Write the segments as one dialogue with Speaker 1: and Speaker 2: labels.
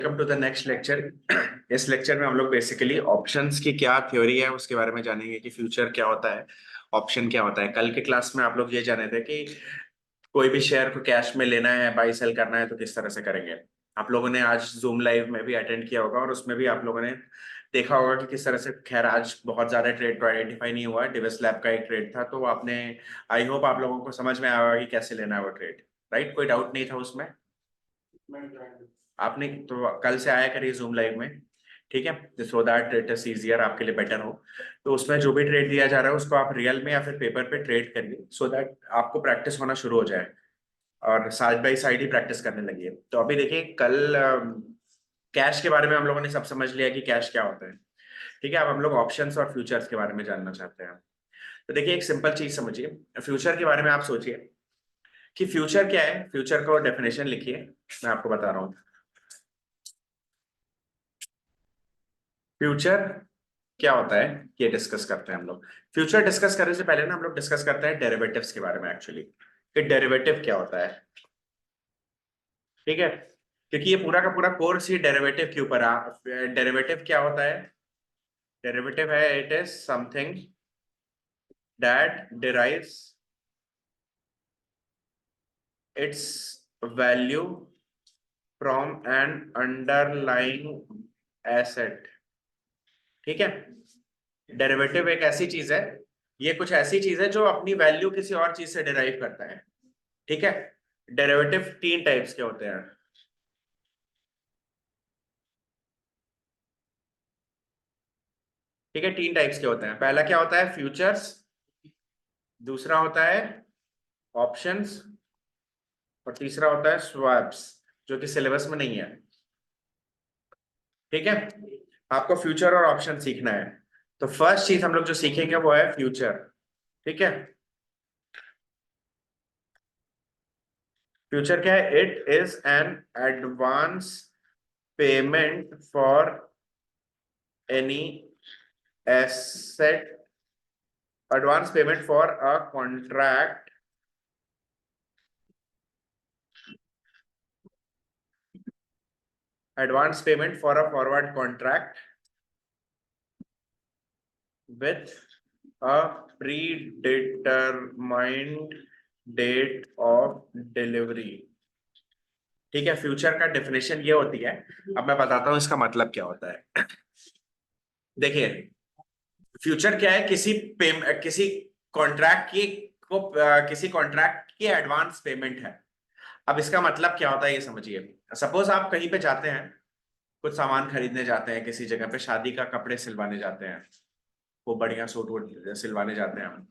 Speaker 1: Welcome to the next lecture. इस lecture में हम लोग बेसिकली ऑप्शंस की क्या थ्योरी है उसके बारे में जानेंगे कि फ्यूचर क्या होता है, ऑप्शन क्या होता है। कल के क्लास में आप लोग ये जाने थे कि कोई भी शेयर को कैश में लेना है, बाई सेल करना है तो किस तरह से करेंगे। आप लोगों ने आज जूम लाइव में भी अटेंड किया होगा और उसमें भी आप लोगों ने देखा होगा कि किस तरह से, खैर आज बहुत ज्यादा ट्रेड तो आइडेंटिफाई नहीं हुआ, डिविस लैब का एक ट्रेड था, तो आपने, आई होप आप लोगों को समझ में आया होगा कि कैसे लेना है वो ट्रेड। राइट, कोई डाउट नहीं था उसमें। आपने तो कल से आया करिए जूम लाइव में, ठीक है, so that it is easier, आपके लिए बेटर हो। तो उसमें जो भी ट्रेड दिया जा रहा है उसको आप रियल में या फिर पेपर पे ट्रेड करिए, सो दैट आपको प्रैक्टिस होना शुरू हो जाए और side by side he practice करने लगी है। तो अभी देखिए, कल कैश के बारे में हम लोगों ने सब समझ लिया कि कैश क्या होता है, ठीक है। अब हम लोग ऑप्शंस और फ्यूचर्स के बारे में जानना चाहते हैं। तो देखिए, एक सिंपल चीज समझिए, फ्यूचर के बारे में आप सोचिए कि फ्यूचर क्या है। फ्यूचर को डेफिनेशन लिखिए, मैं आपको बता रहा हूँ। फ्यूचर क्या होता है ये डिस्कस करते हैं हम लोग। फ्यूचर डिस्कस करने से पहले ना हम लोग डिस्कस करते हैं डेरिवेटिव्स के बारे में एक्चुअली, कि डेरिवेटिव क्या होता है, ठीक है। क्योंकि ये पूरा का पूरा कोर्स ही डेरिवेटिव के ऊपर डेरिवेटिव क्या होता है? डेरिवेटिव है, it is something that derives it's value from N underlying asset, ठीक है। डेरिवेटिव एक ऐसी चीज है, ये कुछ ऐसी चीज है जो अपनी वैल्यू किसी और चीज से डिराइव करता है, ठीक है। डेरिवेटिव तीन टाइप्स के होते हैं, ठीक है। तीन टाइप्स के होते हैं। पहला क्या होता है? फ्यूचर्स। दूसरा होता है ऑप्शंस। और तीसरा होता है स्वैप्स, जो कि सिलेबस में नहीं है, ठीक है। आपको फ्यूचर और ऑप्शन सीखना है। तो फर्स्ट चीज हम लोग जो सीखेंगे वो है फ्यूचर, ठीक है। फ्यूचर क्या है? It is an advance payment for any asset, advance payment for a contract advance payment for a forward contract with a predetermined date of delivery, ठीक है। फ्यूचर का डेफिनेशन ये होती है, अब मैं बताता हूं इसका मतलब क्या होता है। देखिए, फ्यूचर क्या है? किसी कॉन्ट्रैक्ट की किसी कॉन्ट्रैक्ट की एडवांस पेमेंट है। अब इसका मतलब क्या होता है ये समझिए। सपोज आप कहीं पे जाते हैं, कुछ सामान खरीदने जाते हैं, किसी जगह पे शादी का कपड़े सिलवाने जाते हैं, वो बढ़िया सूट वूट सिलवाने जाते हैं।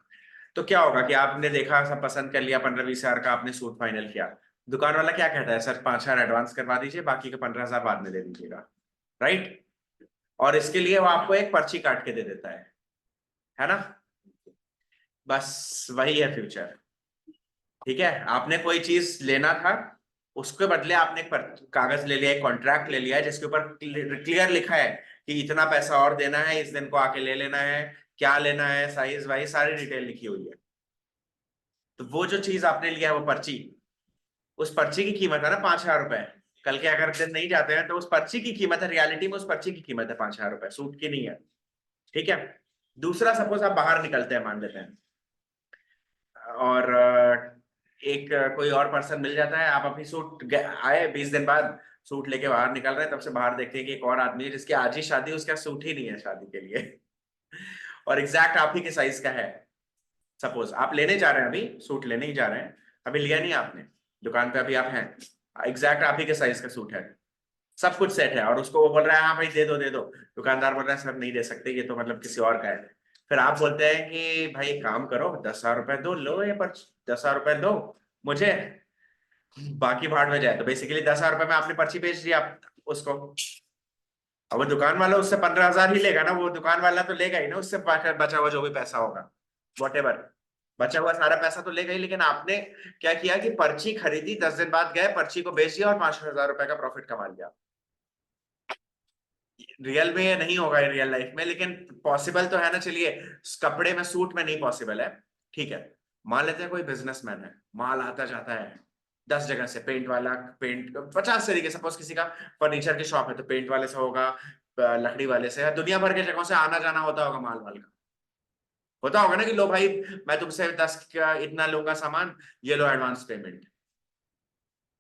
Speaker 1: तो क्या होगा कि आपने देखा, सब पसंद कर लिया, 15-20 हजार का आपने सूट फाइनल किया। दुकान वाला क्या कहता है? सर 5 हजार एडवांस करवा दीजिए, बाकी के 15 हजार बाद में दे दीजिएगा, राइट। और इसके लिए वो आपको एक पर्ची काट के दे देता है ना। बस वही है फ्यूचर, ठीक है। आपने कोई चीज लेना था, उसके बदले आपने एक कागज ले लिया, एक कॉन्ट्रैक्ट ले लिया है जिसके ऊपर क्लियर लिखा है कि इतना पैसा और देना है, इस दिन को आके ले लेना है, क्या लेना है, साइज वाइज सारी डिटेल लिखी हुई है। तो वो जो चीज आपने लिया है वो पर्ची, उस पर्ची की कीमत है ना 5 हजार रुपए। कल के अगर दिन नहीं जाते हैं तो उस पर्ची की कीमत है, रियलिटी में उस पर्ची की कीमत है 5 हजार रुपए, सूट की नहीं है, ठीक है। दूसरा, सपोज आप बाहर निकलते हैं, मान लेते हैं, और एक कोई और पर्सन मिल जाता है, आप अपनी आए 20 दिन बाद सूट लेके बाहर निकल रहे हैं, तब से बाहर देखते हैं कि एक और आदमी है जिसकी आज ही शादी, उसका सूट ही नहीं है शादी के लिए और एग्जैक्ट आप ही के साइज का है। सपोज आप लेने जा रहे हैं, अभी सूट लेने ही जा रहे हैं, अभी लिया नहीं आपने, दुकान पे अभी आप हैं, एग्जैक्ट आप ही के साइज का सूट है, सब कुछ सेट है, और उसको वो बोल रहा है हाँ भाई दे दो दे दो। दुकानदार बोल रहा है सर नहीं दे सकते, ये तो मतलब किसी और का है। फिर आप बोलते हैं कि भाई काम करो, 10 हजार रुपए दो, लो ये पर 10 हजार रुपए दो मुझे, बाकी भाड़ में जाए। तो बेसिकली 10 हजार रुपए में आपने पर्ची बेच दी आप उसको। अब वो दुकान वाला उससे 15 हजार ही लेगा ना, वो दुकान वाला तो लेगा ही ना उससे बचा हुआ जो भी पैसा होगा, वॉट एवर, बचा हुआ सारा पैसा तो लेगा ही। लेकिन आपने क्या किया कि पर्ची खरीदी, 10 दिन बाद गए, पर्ची को बेच दिया और 5 हजार रुपए का प्रॉफिट कमा लिया। रियल में ये नहीं होगा रियल लाइफ में, लेकिन पॉसिबल तो है ना। चलिए, कपड़े में, सूट में नहीं पॉसिबल है, ठीक है। मान लेते हैं कोई बिजनेसमैन है, माल आता जाता है, 10 जगह से, पेंट वाला, पेंट 50 तरीके, सपोज किसी का फर्नीचर की शॉप है तो पेंट वाले से होगा, लकड़ी वाले से, दुनिया भर के जगहों से आना जाना होता होगा माल वाल का। होता होगा ना कि लो भाई मैं तुमसे 10 का इतना लूंगा सामान, ये लो एडवांस पेमेंट।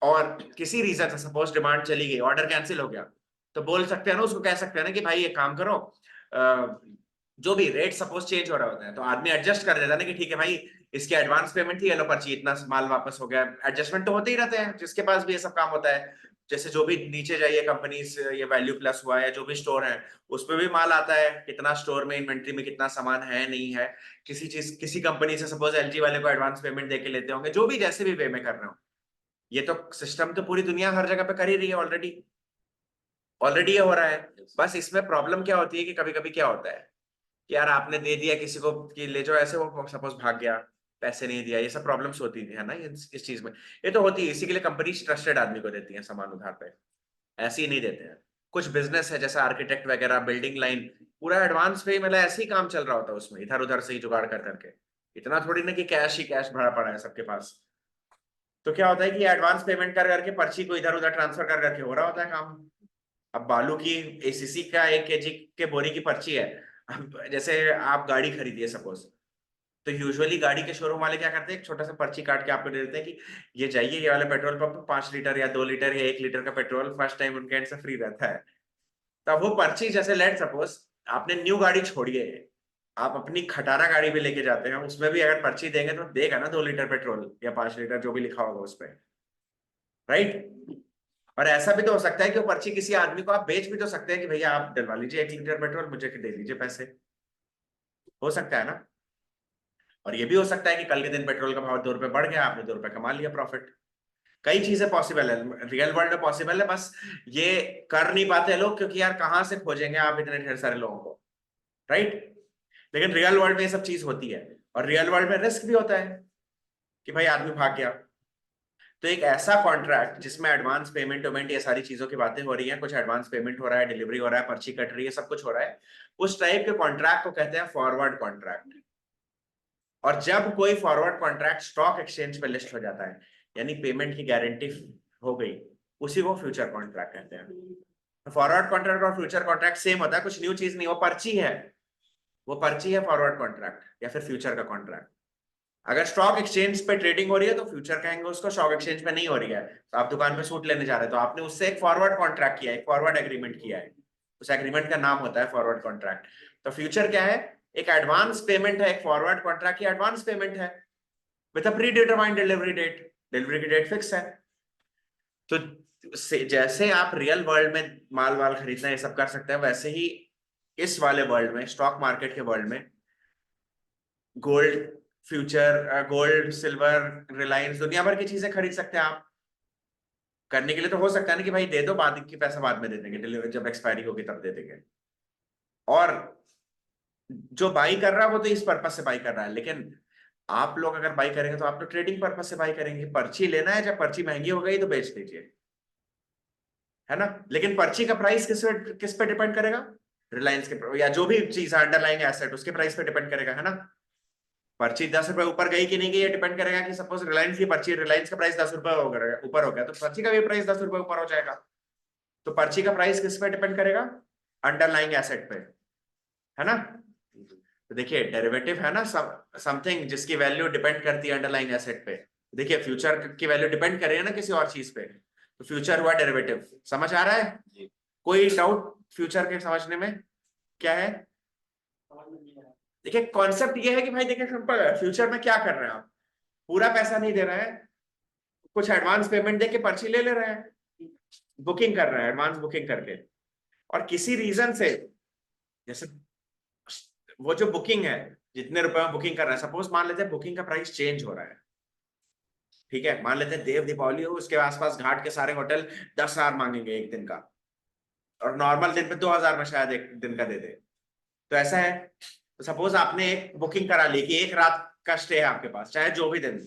Speaker 1: और किसी रीजन से सपोज डिमांड चली गई, ऑर्डर कैंसिल हो गया, तो बोल सकते हैं ना, उसको कह सकते हैं ना कि भाई एक काम करो, जो भी रेट सपोज चेंज हो रहा होता है तो आदमी एडजस्ट कर देता है ना कि ठीक है भाई इसकी एडवांस पेमेंट थी, ये लो पर्ची, इतना माल वापस हो गया। एडजस्टमेंट तो होते ही रहते हैं, जिसके पास भी ये सब काम होता है। जैसे जो भी नीचे जाइए कंपनीज, ये वैल्यू प्लस हुआ है, जो भी स्टोर है उसमें भी माल आता है, कितना स्टोर में इन्वेंट्री में कितना सामान है नहीं है। किसी चीज किसी कंपनी से सपोज एलजी वाले को एडवांस पेमेंट देके लेते होंगे, जो भी जैसे भी वे में कर रहे हो। ये तो सिस्टम तो पूरी दुनिया हर जगह पे कर ही रही है ऑलरेडी, ऑलरेडी ये हो रहा है। बस इसमें प्रॉब्लम क्या होती है कि कभी कभी क्या होता है कि यार आपने दे दिया किसी को कि ले जाओ ऐसे, वो सपोज भाग गया, पैसे नहीं दिया, ये सब प्रॉब्लम्स होती है ना इस चीज में। ये तो होती है, इसी के लिए कंपनी ट्रस्टेड आदमी को देती है सामान उधार पे, ऐसे ही नहीं देते हैं। कुछ बिजनेस है जैसे आर्किटेक्ट वगैरह, बिल्डिंग लाइन, पूरा एडवांस पे, मतलब ऐसे ही काम चल रहा होता है उसमें, इधर उधर से ही जुगाड़ कर करके। इतना थोड़ी ना कि कैश ही कैश भरा पड़ा है सबके पास। तो क्या होता है कि एडवांस पेमेंट कर करके पर्ची को इधर उधर ट्रांसफर कर करके हो रहा होता है काम। अब बालू की एसीसी का 1 kg के बोरी की पर्ची है। अब जैसे आप गाड़ी खरीदिए सपोज, तो यूजुअली गाड़ी के शोरूम वाले क्या करते हैं, एक छोटा सा पर्ची काट के आपको दे देते हैं कि ये जाइए ये वाले पेट्रोल पंप पे 5 लीटर या 2 लीटर या 1 लीटर का पेट्रोल फर्स्ट टाइम उनके एंड से फ्री रहता है। तब वो पर्ची, जैसे लेट सपोज आपने न्यू गाड़ी छोड़िए, आप अपनी खटारा गाड़ी भी लेके जाते हैं, उसमें भी अगर पर्ची देंगे तो देगा ना 2 लीटर पेट्रोल या 5 लीटर जो भी लिखा होगा उस पर, राइट। और ऐसा भी तो हो सकता है कि वो पर्ची किसी आदमी को आप बेच भी तो सकते हैं कि भैया आप डलवा लीजिए 1 लीटर पेट्रोल, मुझे दे दीजिए पैसे। हो सकता है ना। और ये भी हो सकता है कि कल के दिन पेट्रोल का भाव 2 रुपए बढ़ गया, आपने 2 रुपए कमा लिया प्रॉफिट। कई चीजें पॉसिबल है, रियल वर्ल्ड में पॉसिबल है, बस ये कर नहीं पाते लोग क्योंकि यार कहाँ से खोजेंगे आप इतने ढेर सारे लोगों को, राइट। लेकिन रियल वर्ल्ड में ये सब चीज होती है, और रियल वर्ल्ड में रिस्क भी होता है कि भाई आदमी भाग गया। तो एक ऐसा कॉन्ट्रैक्ट जिसमें एडवांस पेमेंट वेमेंट ये सारी चीजों की बातें हो रही हैं, कुछ एडवांस पेमेंट हो रहा है, डिलीवरी हो रहा है, पर्ची कट रही है, सब कुछ हो रहा है, उस टाइप के कॉन्ट्रैक्ट को कहते हैं फॉरवर्ड कॉन्ट्रैक्ट। और जब कोई फॉरवर्ड कॉन्ट्रैक्ट स्टॉक एक्सचेंज पे लिस्ट हो जाता है, यानी पेमेंट की गारंटी हो गई, उसी को फ्यूचर कॉन्ट्रैक्ट कहते हैं। फॉरवर्ड कॉन्ट्रैक्ट और फ्यूचर कॉन्ट्रैक्ट सेम होता है, कुछ न्यू चीज नहीं, वो पर्ची है, वो पर्ची है फॉरवर्ड कॉन्ट्रैक्ट या फिर फ्यूचर का कॉन्ट्रैक्ट। अगर स्टॉक एक्सचेंज पे ट्रेडिंग हो रही है तो फ्यूचर कहेंगे उसको, स्टॉक एक्सचेंज पे नहीं हो रही है तो आप दुकान पे सूट लेने जा रहे हो तो आपने उससे एक फॉरवर्ड कॉन्ट्रैक्ट किया है, एक फॉरवर्ड एग्रीमेंट किया है, उस एग्रीमेंट का नाम होता है फॉरवर्ड कॉन्ट्रैक्ट। तो फ्यूचर क्या है, एक एडवांस पेमेंट है, एक फॉरवर्ड कॉन्ट्रैक्ट की एडवांस पेमेंट है with a predetermined delivery date, delivery की डेट फिक्स है। तो जैसे आप रियल वर्ल्ड में माल वाल खरीदना ये सब कर सकते हैं, वैसे ही इस वाले वर्ल्ड में, स्टॉक मार्केट के वर्ल्ड में, gold future, gold silver, Reliance, दुनिया भर की चीजें खरीद सकते हैं आप। करने के लिए तो हो सकता है ना कि भाई दे दो, बाद की पैसा बाद में दे देंगे, डिलीवरी जब एक्सपायरी होगी तब दे देंगे। और जो बाई कर रहा है वो तो इस पर्पज से बाई कर रहा है, लेकिन आप लोग अगर बाई करेंगे तो आप तो ट्रेडिंग पर्पज से बाई करेंगे, पर्ची लेना है, जब पर्ची महंगी हो गई तो बेच दीजिए, है ना। लेकिन पर्ची का प्राइस किस पे डिपेंड करेगा, रिलायंस के या जो भी चीज है अंडरलाइंग एसेट उसके प्राइस पे डिपेंड करेगा, है ना। पर्ची 10 रुपए ऊपर गई कि नहीं गई, ये डिपेंड करेगा कि सपोज रिलायंस की पर्ची, रिलायंस का प्राइस 10 रुपए ऊपर हो गया तो पर्ची का भी प्राइस 10 रुपए ऊपर हो जाएगा। तो पर्ची का प्राइस किस पे डिपेंड करेगा, अंडरलाइंग एसेट पे, है ना। तो देखिए डेरिवेटिव है ना, समथिंग जिसकी वैल्यू डिपेंड करती है अंडरलाइंग एसेट पे। देखिए फ्यूचर की वैल्यू डिपेंड कर रही है ना किसी और चीज पे, तो फ्यूचर हुआ डेरिवेटिव। समझ आ रहा है, कोई डाउट फ्यूचर के समझने में क्या है। देखिए कॉन्सेप्ट ये है कि भाई देखिए सिंपल है, फ्यूचर में क्या कर रहे हैं आप, पूरा पैसा नहीं दे रहे हैं, कुछ एडवांस पेमेंट देके पर्ची ले ले रहे हैं, बुकिंग कर रहे हैं एडवांस बुकिंग करके। और किसी रीजन से, जैसे वो जो बुकिंग है, जितने रुपए में बुकिंग कर रहा है, सपोज मान लेते हैं बुकिंग का प्राइस चेंज हो रहा है, ठीक है, मान लेते हैं देव दीपावली हो, उसके आसपास घाट के सारे होटल 10,000 मांगेंगे एक दिन का, और नॉर्मल दिन पे 2,000 में शायद एक दिन का दे दे। तो ऐसा है, तो सपोज आपने एक बुकिंग करा ली कि एक रात का स्टे है आपके पास, चाहे जो भी दिन,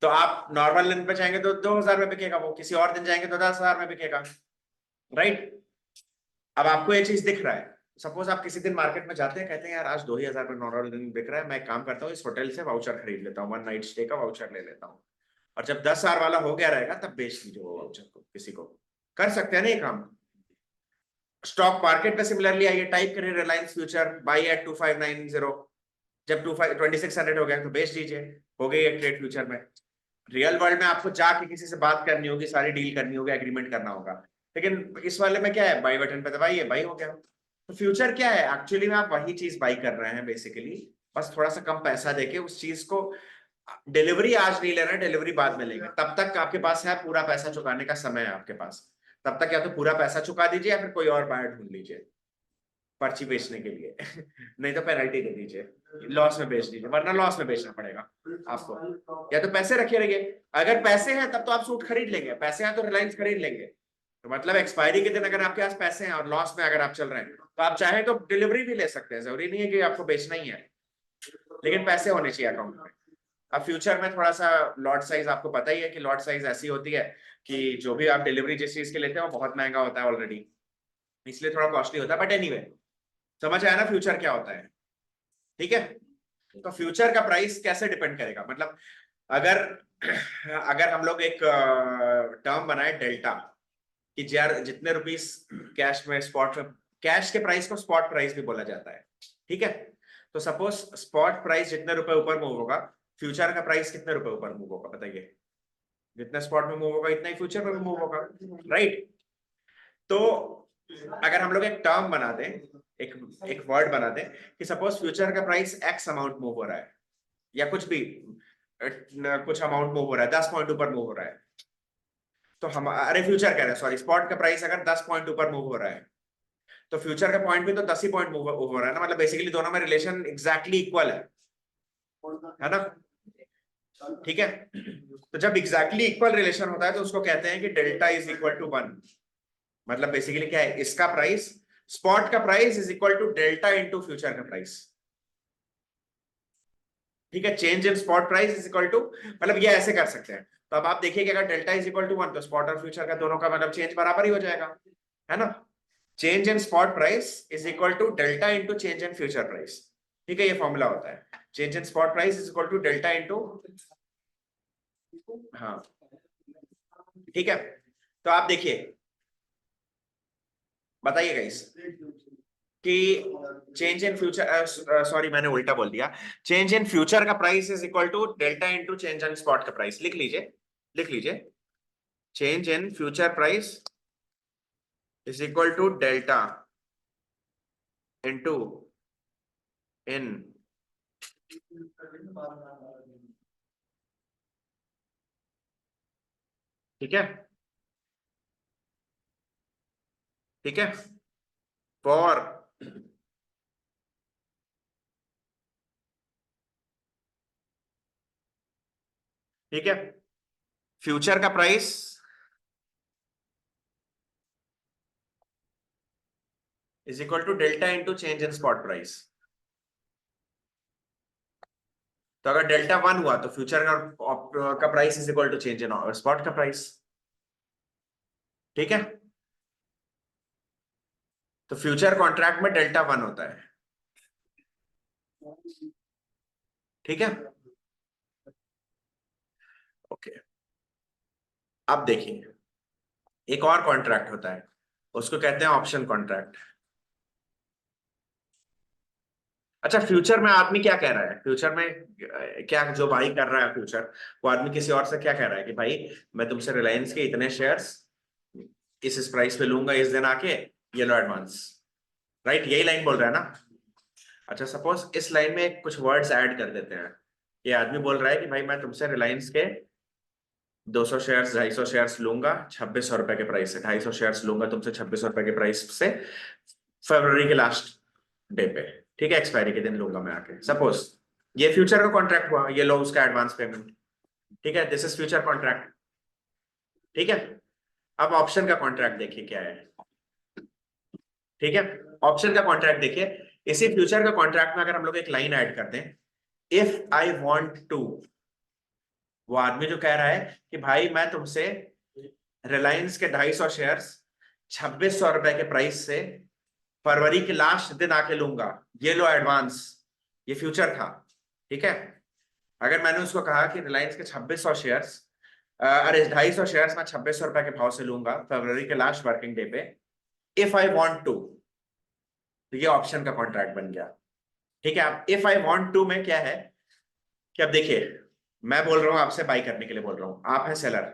Speaker 1: तो आप नॉर्मल दिन पे जाएंगे तो 2,000 में बिकेगा, वो किसी और दिन जाएंगे तो 10,000 में बिकेगा, राइट। अब आपको ये चीज दिख रहा है, सपोज आप किसी दिन मार्केट में जाते हैं, कहते हैं यार आज 2,000 में नॉर्मल दिन बिक रहा है, मैं काम करता हूँ इस होटल से वाउचर खरीद लेता हूँ, 1 नाइट स्टे का वाउचर ले लेता हूँ। और जब 10,000 वाला हो गया रहेगा तब बेच दीजिए वो वाउचर को, किसी को। कर सकते हैं ना ये काम। स्टॉक मार्केट में सिमिलरली आइए, टाइप करिए रिलायंस फ्यूचर बाई एट 2590, जब 2600 हो गया तो बेच दीजिए, हो गई एक ट्रेड फ्यूचर में। रियल वर्ल्ड में आपको जाके किसी से बात करनी होगी, सारी डील करनी होगी, एग्रीमेंट करना होगा। लेकिन इस वाले में क्या है, बाई बटन पे दबाइए, बाई हो गया। तो फ्यूचर क्या है, एक्चुअली में आप वही चीज बाई कर रहे हैं बेसिकली, बस थोड़ा सा कम पैसा देके उस चीज को। डिलीवरी आज नहीं ले रहे हैं, डिलीवरी बाद में लेंगे, तब तक आपके पास है पूरा पैसा चुकाने का समय है आपके पास। तब तक या तो पूरा पैसा चुका दीजिए या फिर कोई और बायर ढूंढ लीजिए पर्ची बेचने के लिए नहीं तो पेनल्टी दे दीजिए, लॉस में बेच दीजिए, वरना लॉस में बेचना पड़ेगा आपको। या तो पैसे रखे रहिए, अगर पैसे हैं तब तो आप सूट खरीद लेंगे, पैसे हैं तो रिलायंस खरीद लेंगे। तो मतलब एक्सपायरी के दिन अगर आपके पास पैसे हैं और लॉस में अगर आप चल रहे हैं तो आप चाहें तो डिलीवरी भी ले सकते हैं, जरूरी नहीं है कि आपको बेचना ही है, लेकिन पैसे होने चाहिए अकाउंट में। अब फ्यूचर में थोड़ा सा लॉट साइज आपको पता ही है कि लॉट साइज ऐसी होती है कि जो भी आप डिलीवरी जिस चीज के लेते हैं वो बहुत महंगा होता है ऑलरेडी, इसलिए थोड़ा कॉस्टली होता है। बट एनीवे, समझ आया ना फ्यूचर क्या होता है। ठीक है, तो फ्यूचर का प्राइस कैसे डिपेंड करेगा, मतलब अगर अगर हम लोग एक टर्म बनाए डेल्टा, कि यार जितने रुपीस कैश में स्पॉट में, कैश के प्राइस को स्पॉट प्राइस भी बोला जाता है। ठीक है, तो सपोज स्पॉट प्राइस जितने रुपए ऊपर मूव होगा, फ्यूचर का प्राइस कितने रुपए ऊपर मूव होगा बताइए। जितना स्पॉट में मूव होगा इतना ही फ्यूचर में भी मूव होगा, राइट। तो अगर हम लोग एक टर्म बना दें, एक एक वर्ड बना दें कि सपोज फ्यूचर का प्राइस एक्स अमाउंट मूव हो रहा है, या कुछ भी कुछ अमाउंट मूव हो रहा है, 10 पॉइंट ऊपर मूव हो रहा है, तो हम, अरे फ्यूचर कह रहे हैं सॉरी, स्पॉट का प्राइस अगर 10 पॉइंट ऊपर मूव हो रहा है तो फ्यूचर का पॉइंट भी तो 10 ही पॉइंट मूव हो रहा है ना, मतलब बेसिकली दोनों में रिलेशन एग्जैक्टली इक्वल है ना। ठीक है, तो जब एग्जैक्टली इक्वल रिलेशन होता है तो उसको कहते हैं कि डेल्टा इज इक्वल टू 1। मतलब बेसिकली क्या है, इसका प्राइस, स्पॉट का price is equal to delta into future का प्राइस। ठीक है, change in spot price is equal to, मतलब ये ऐसे कर सकते हैं। तो अब आप देखिए कि अगर डेल्टा इज इक्वल टू 1 तो स्पॉट और फ्यूचर का दोनों का मतलब चेंज बराबर ही हो जाएगा, है ना। Change in spot price is equal to delta into change in future price. ठीक है, ये फॉर्मूला होता है, change in spot price is equal to delta into, हाँ ठीक है। तो आप देखिए, बताइएगा इस कि चेंज इन फ्यूचर, सॉरी मैंने उल्टा बोल दिया, चेंज इन फ्यूचर का price is equal to delta into change in spot का प्राइस। लिख लीजिए, लिख लीजिए, change in future price is equal to delta into in, ठीक है, ठीक है, फॉर, ठीक है, फ्यूचर का price is equal to delta into change in spot price. तो अगर डेल्टा 1 हुआ तो फ्यूचर का price is equal to change in spot का प्राइस। ठीक है, तो फ्यूचर कॉन्ट्रैक्ट में डेल्टा 1 होता है। ठीक है, ओके। अब देखिए, एक और कॉन्ट्रैक्ट होता है, उसको कहते हैं ऑप्शन कॉन्ट्रैक्ट। अच्छा, फ्यूचर में आदमी क्या कह रहा है, फ्यूचर में क्या जो भाई कर रहा है फ्यूचर, वो आदमी किसी और से क्या कह रहा है कि भाई मैं तुमसे रिलायंस के इतने शेयर्स इस प्राइस पे लूंगा इस दिन आके, ये लो एडवांस, राइट, यही लाइन बोल रहा है ना। अच्छा, सपोज इस लाइन में कुछ वर्ड्स ऐड कर देते हैं। ये आदमी बोल रहा है कि भाई मैं तुमसे रिलायंस के 200 शेयर्स 250 शेयर्स लूंगा 2600 रुपए के प्राइस से, 250 शेयर्स लूंगा तुमसे 2600 रुपए के प्राइस से फरवरी के लास्ट डे पे, ठीक है, एक्सपायरी के दिन लूंगा मैं आके, सपोज ये फ्यूचर का कॉन्ट्रैक्ट हुआ, ये लो उसका एडवांस पेमेंट। ठीक है, दिस इज फ्यूचर कॉन्ट्रैक्ट। ठीक है, अब ऑप्शन का कॉन्ट्रैक्ट देखिए क्या है। ठीक है, ऑप्शन का कॉन्ट्रैक्ट देखिए, इसी फ्यूचर का कॉन्ट्रैक्ट में अगर हम लोग एक लाइन ऐड कर दें, इफ आई वॉन्ट टू, वो आदमी जो कह रहा है कि भाई मैं तुमसे रिलायंस के 250 शेयर्स 2600 रुपए के प्राइस से फरवरी के लास्ट दिन आके लूंगा, ये लो एडवांस, ये फ्यूचर था। ठीक है, अगर मैंने उसको कहा कि रिलायंस के 2600 शेयर्स अरे 250 शेयर्स मैं 2600 रुपए के भाव से लूंगा फरवरी के लास्ट वर्किंग डे पे, इफ आई वांट टू। तो ये ऑप्शन का कॉन्ट्रैक्ट बन गया। ठीक है, अब इफ आई वांट टू में क्या है कि अब देखिए, मैं बोल रहा हूं आपसे बाई करने के लिए बोल रहा हूं, आप है सेलर।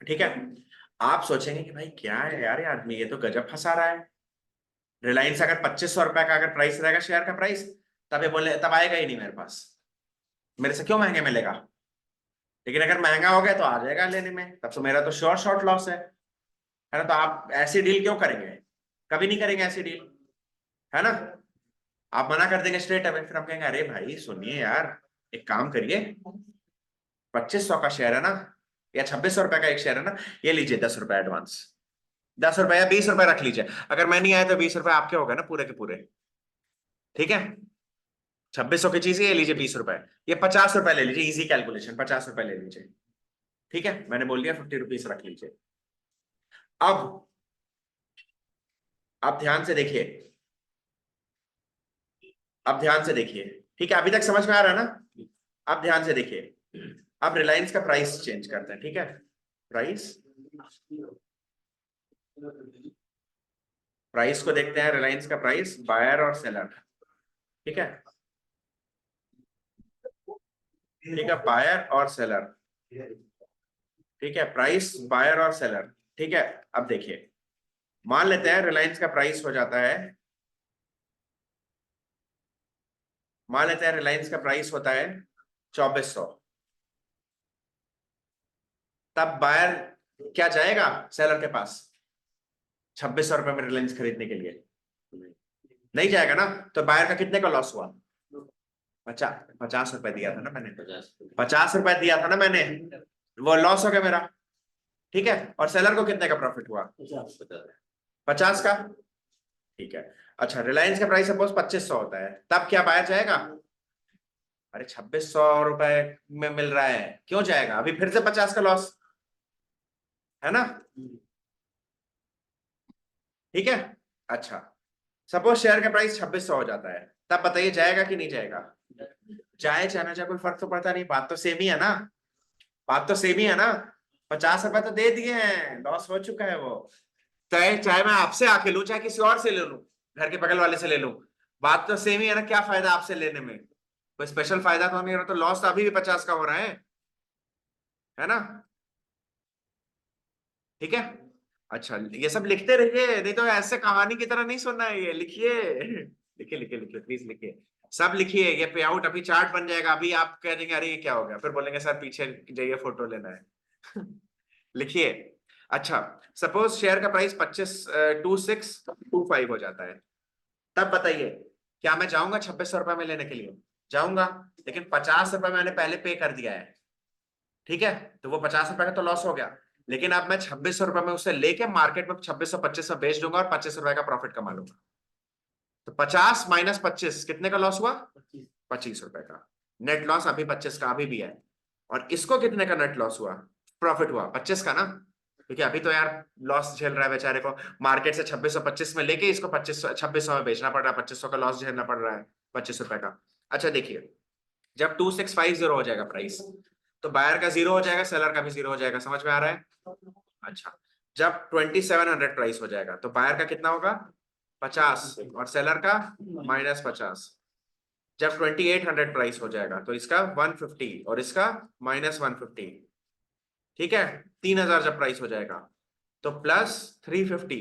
Speaker 1: ठीक है, आप सोचेंगे कि भाई क्या है यार, ये आदमी ये तो गजब फंसा रहा है। रिलायंस अगर 2500 रुपए का अगर प्राइस रहेगा शेयर का प्राइस, तब ये बोले तब आएगा ही नहीं मेरे पास, मेरे से क्यों महंगे मिलेगा। लेकिन अगर महंगा हो गया तो आ जाएगा लेने में, तब तो मेरा तो श्योर शॉर्ट लॉस है ना। तो आप ऐसी डील क्यों करेंगे, कभी नहीं करेंगे ऐसी डील, है ना। आप मना कर देंगे स्ट्रेट अवे, फिर हम कहेंगे अरे भाई सुनिए यार, एक काम करिए, 2500 का शेयर है ना, या 2600 रुपए का एक शेयर है ना, ये लीजिए 10 रुपए एडवांस, 10 रुपए या 20 रुपए रख लीजिए, अगर मैं नहीं आया तो 20 रुपए आपके हो गए ना पूरे के पूरे। ठीक है, 2600 की चीज ये लीजिए 20 रुपए, ये 50 रुपए ले लीजिए, इजी कैलकुलेशन 50 रुपए ले लीजिए। ठीक है, मैंने बोल दिया 50 रुपीज रख लीजिए। अब आप ध्यान से देखिए, अब ध्यान से देखिए। ठीक है, अभी तक समझ में आ रहा है ना। अब ध्यान से देखिए, अब रिलायंस का प्राइस चेंज करते हैं। ठीक है, प्राइस, प्राइस को देखते हैं, रिलायंस का प्राइस बायर और सेलर। ठीक है, ठीक है, बायर और सेलर। ठीक है, प्राइस बायर और सेलर। ठीक है, अब देखिए, मान लेते हैं रिलायंस का प्राइस हो जाता है, मान लेते हैं रिलायंस का प्राइस होता है 2400, तब बायर क्या जाएगा सेलर के पास 2600 रुपए में रिलायंस खरीदने के लिए, नहीं जाएगा ना। तो बायर का कितने का लॉस हुआ, 50 रुपए दिया था ना मैंने, 50 रुपए दिया था ना मैंने, वो लॉस हो गया मेरा। ठीक है, और सेलर को कितने का प्रॉफिट हुआ, 50 का। ठीक है, अच्छा रिलायंस का प्राइस सपोज 2500 होता है, तब क्या बायर जाएगा, अरे 2600 रुपए में मिल रहा है, क्यों जाएगा, अभी फिर से 50 का लॉस, है ना। ठीक है, अच्छा सपोज शेयर का प्राइस 2600 हो जाता है, तब बताइए जाएगा कि नहीं जाएगा। जाए चाहे ना जाए कोई फर्क तो पड़ता नहीं, बात तो सेम ही है ना, बात तो सेम ही है ना। 50 रुपए तो दे दिए हैं, लॉस हो चुका है वो। चाहे चाहे मैं आपसे आके लूं चाहे किसी और से ले लूं, घर के बगल वाले से ले लूं, बात तो सेम ही है ना। क्या फायदा आपसे लेने में, कोई स्पेशल फायदा तो नहीं हो रहा, तो लॉस तो अभी भी 50 का हो रहा है ना। ठीक है, अच्छा ये सब लिखते रहिए, नहीं तो ऐसे कहानी की तरह नहीं सुनना है, ये लिखिए लिखिए लिखिए लिखिए प्लीज लिखिए, सब लिखिए। ये पे आउट अभी चार्ट बन जाएगा, अभी आप कह देंगे अरे ये क्या हो गया, फिर बोलेंगे सर पीछे जाइए फोटो लेना है लिखिए। अच्छा सपोज शेयर का प्राइस 26 2625 हो जाता है, तब बताइए क्या मैं जाऊंगा 2600 रुपए में लेने के लिए, जाऊंगा, लेकिन 50 रुपए मैंने पहले पे कर दिया है। ठीक है, तो वो 50 रुपए का तो लॉस हो गया, लेकिन अब मैं 2600 रुपए में उसे लेके मार्केट में 2625 में बेच दूंगा और 25 रुपए का प्रॉफिट कमा लूंगा। तो 50 - 25 कितने का लॉस हुआ, 25 रुपए का नेट लॉस, अभी 25 का अभी भी है। और इसको कितने का नेट लॉस हुआ, प्रॉफिट हुआ 25 का ना, क्योंकि अभी तो यार लॉस झेल रहा है बेचारे को, मार्केट से 2625 में लेके इसको 2600 में बेचना पड़ रहा है, 2500 का लॉस झेलना पड़ रहा है 25 रुपए का। अच्छा देखिए, जब 2650 हो जाएगा प्राइस, तो बायर का जीरो हो जाएगा, सेलर का भी जीरो हो जाएगा, समझ में आ रहा है। अच्छा, जब 2700 प्राइस हो जाएगा तो बायर का कितना होगा 50 और सेलर का -50। जब 2800 प्राइस हो जाएगा तो इसका 150 और इसका -150। ठीक है, 3000 जब प्राइस हो जाएगा तो +350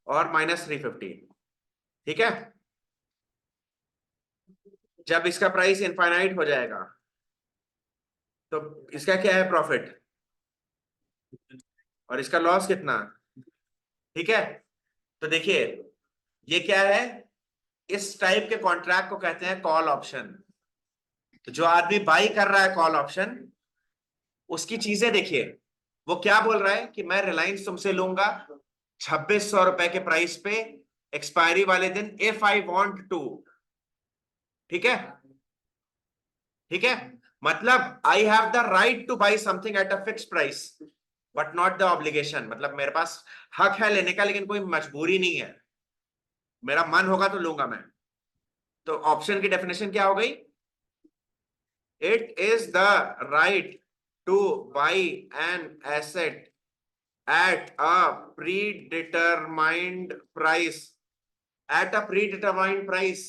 Speaker 1: और -350। ठीक है, जब इसका प्राइस इनफाइनाइट हो जाएगा तो इसका क्या है प्रॉफिट, और इसका लॉस कितना। ठीक है, तो देखिए ये क्या है, इस टाइप के कॉन्ट्रैक्ट को कहते हैं कॉल ऑप्शन। तो जो आदमी बाई कर रहा है कॉल ऑप्शन, उसकी चीजें देखिए, वो क्या बोल रहा है कि मैं रिलायंस तुमसे लूंगा 2600 रुपए के प्राइस पे, एक्सपायरी वाले दिन, इफ आई वॉन्ट टू। ठीक है, ठीक है, मतलब I have the right two by something at a fix price but not the obligation, मतलब मेरे पास हक है लेने का लेकिन कोई मजबूरी नहीं है, मेरा मन होगा तो लूंगा मैं। तो ऑप्शन की डेफिनेशन क्या हो गई, it is the right two by an asset at a predetermined price, at a predetermined price,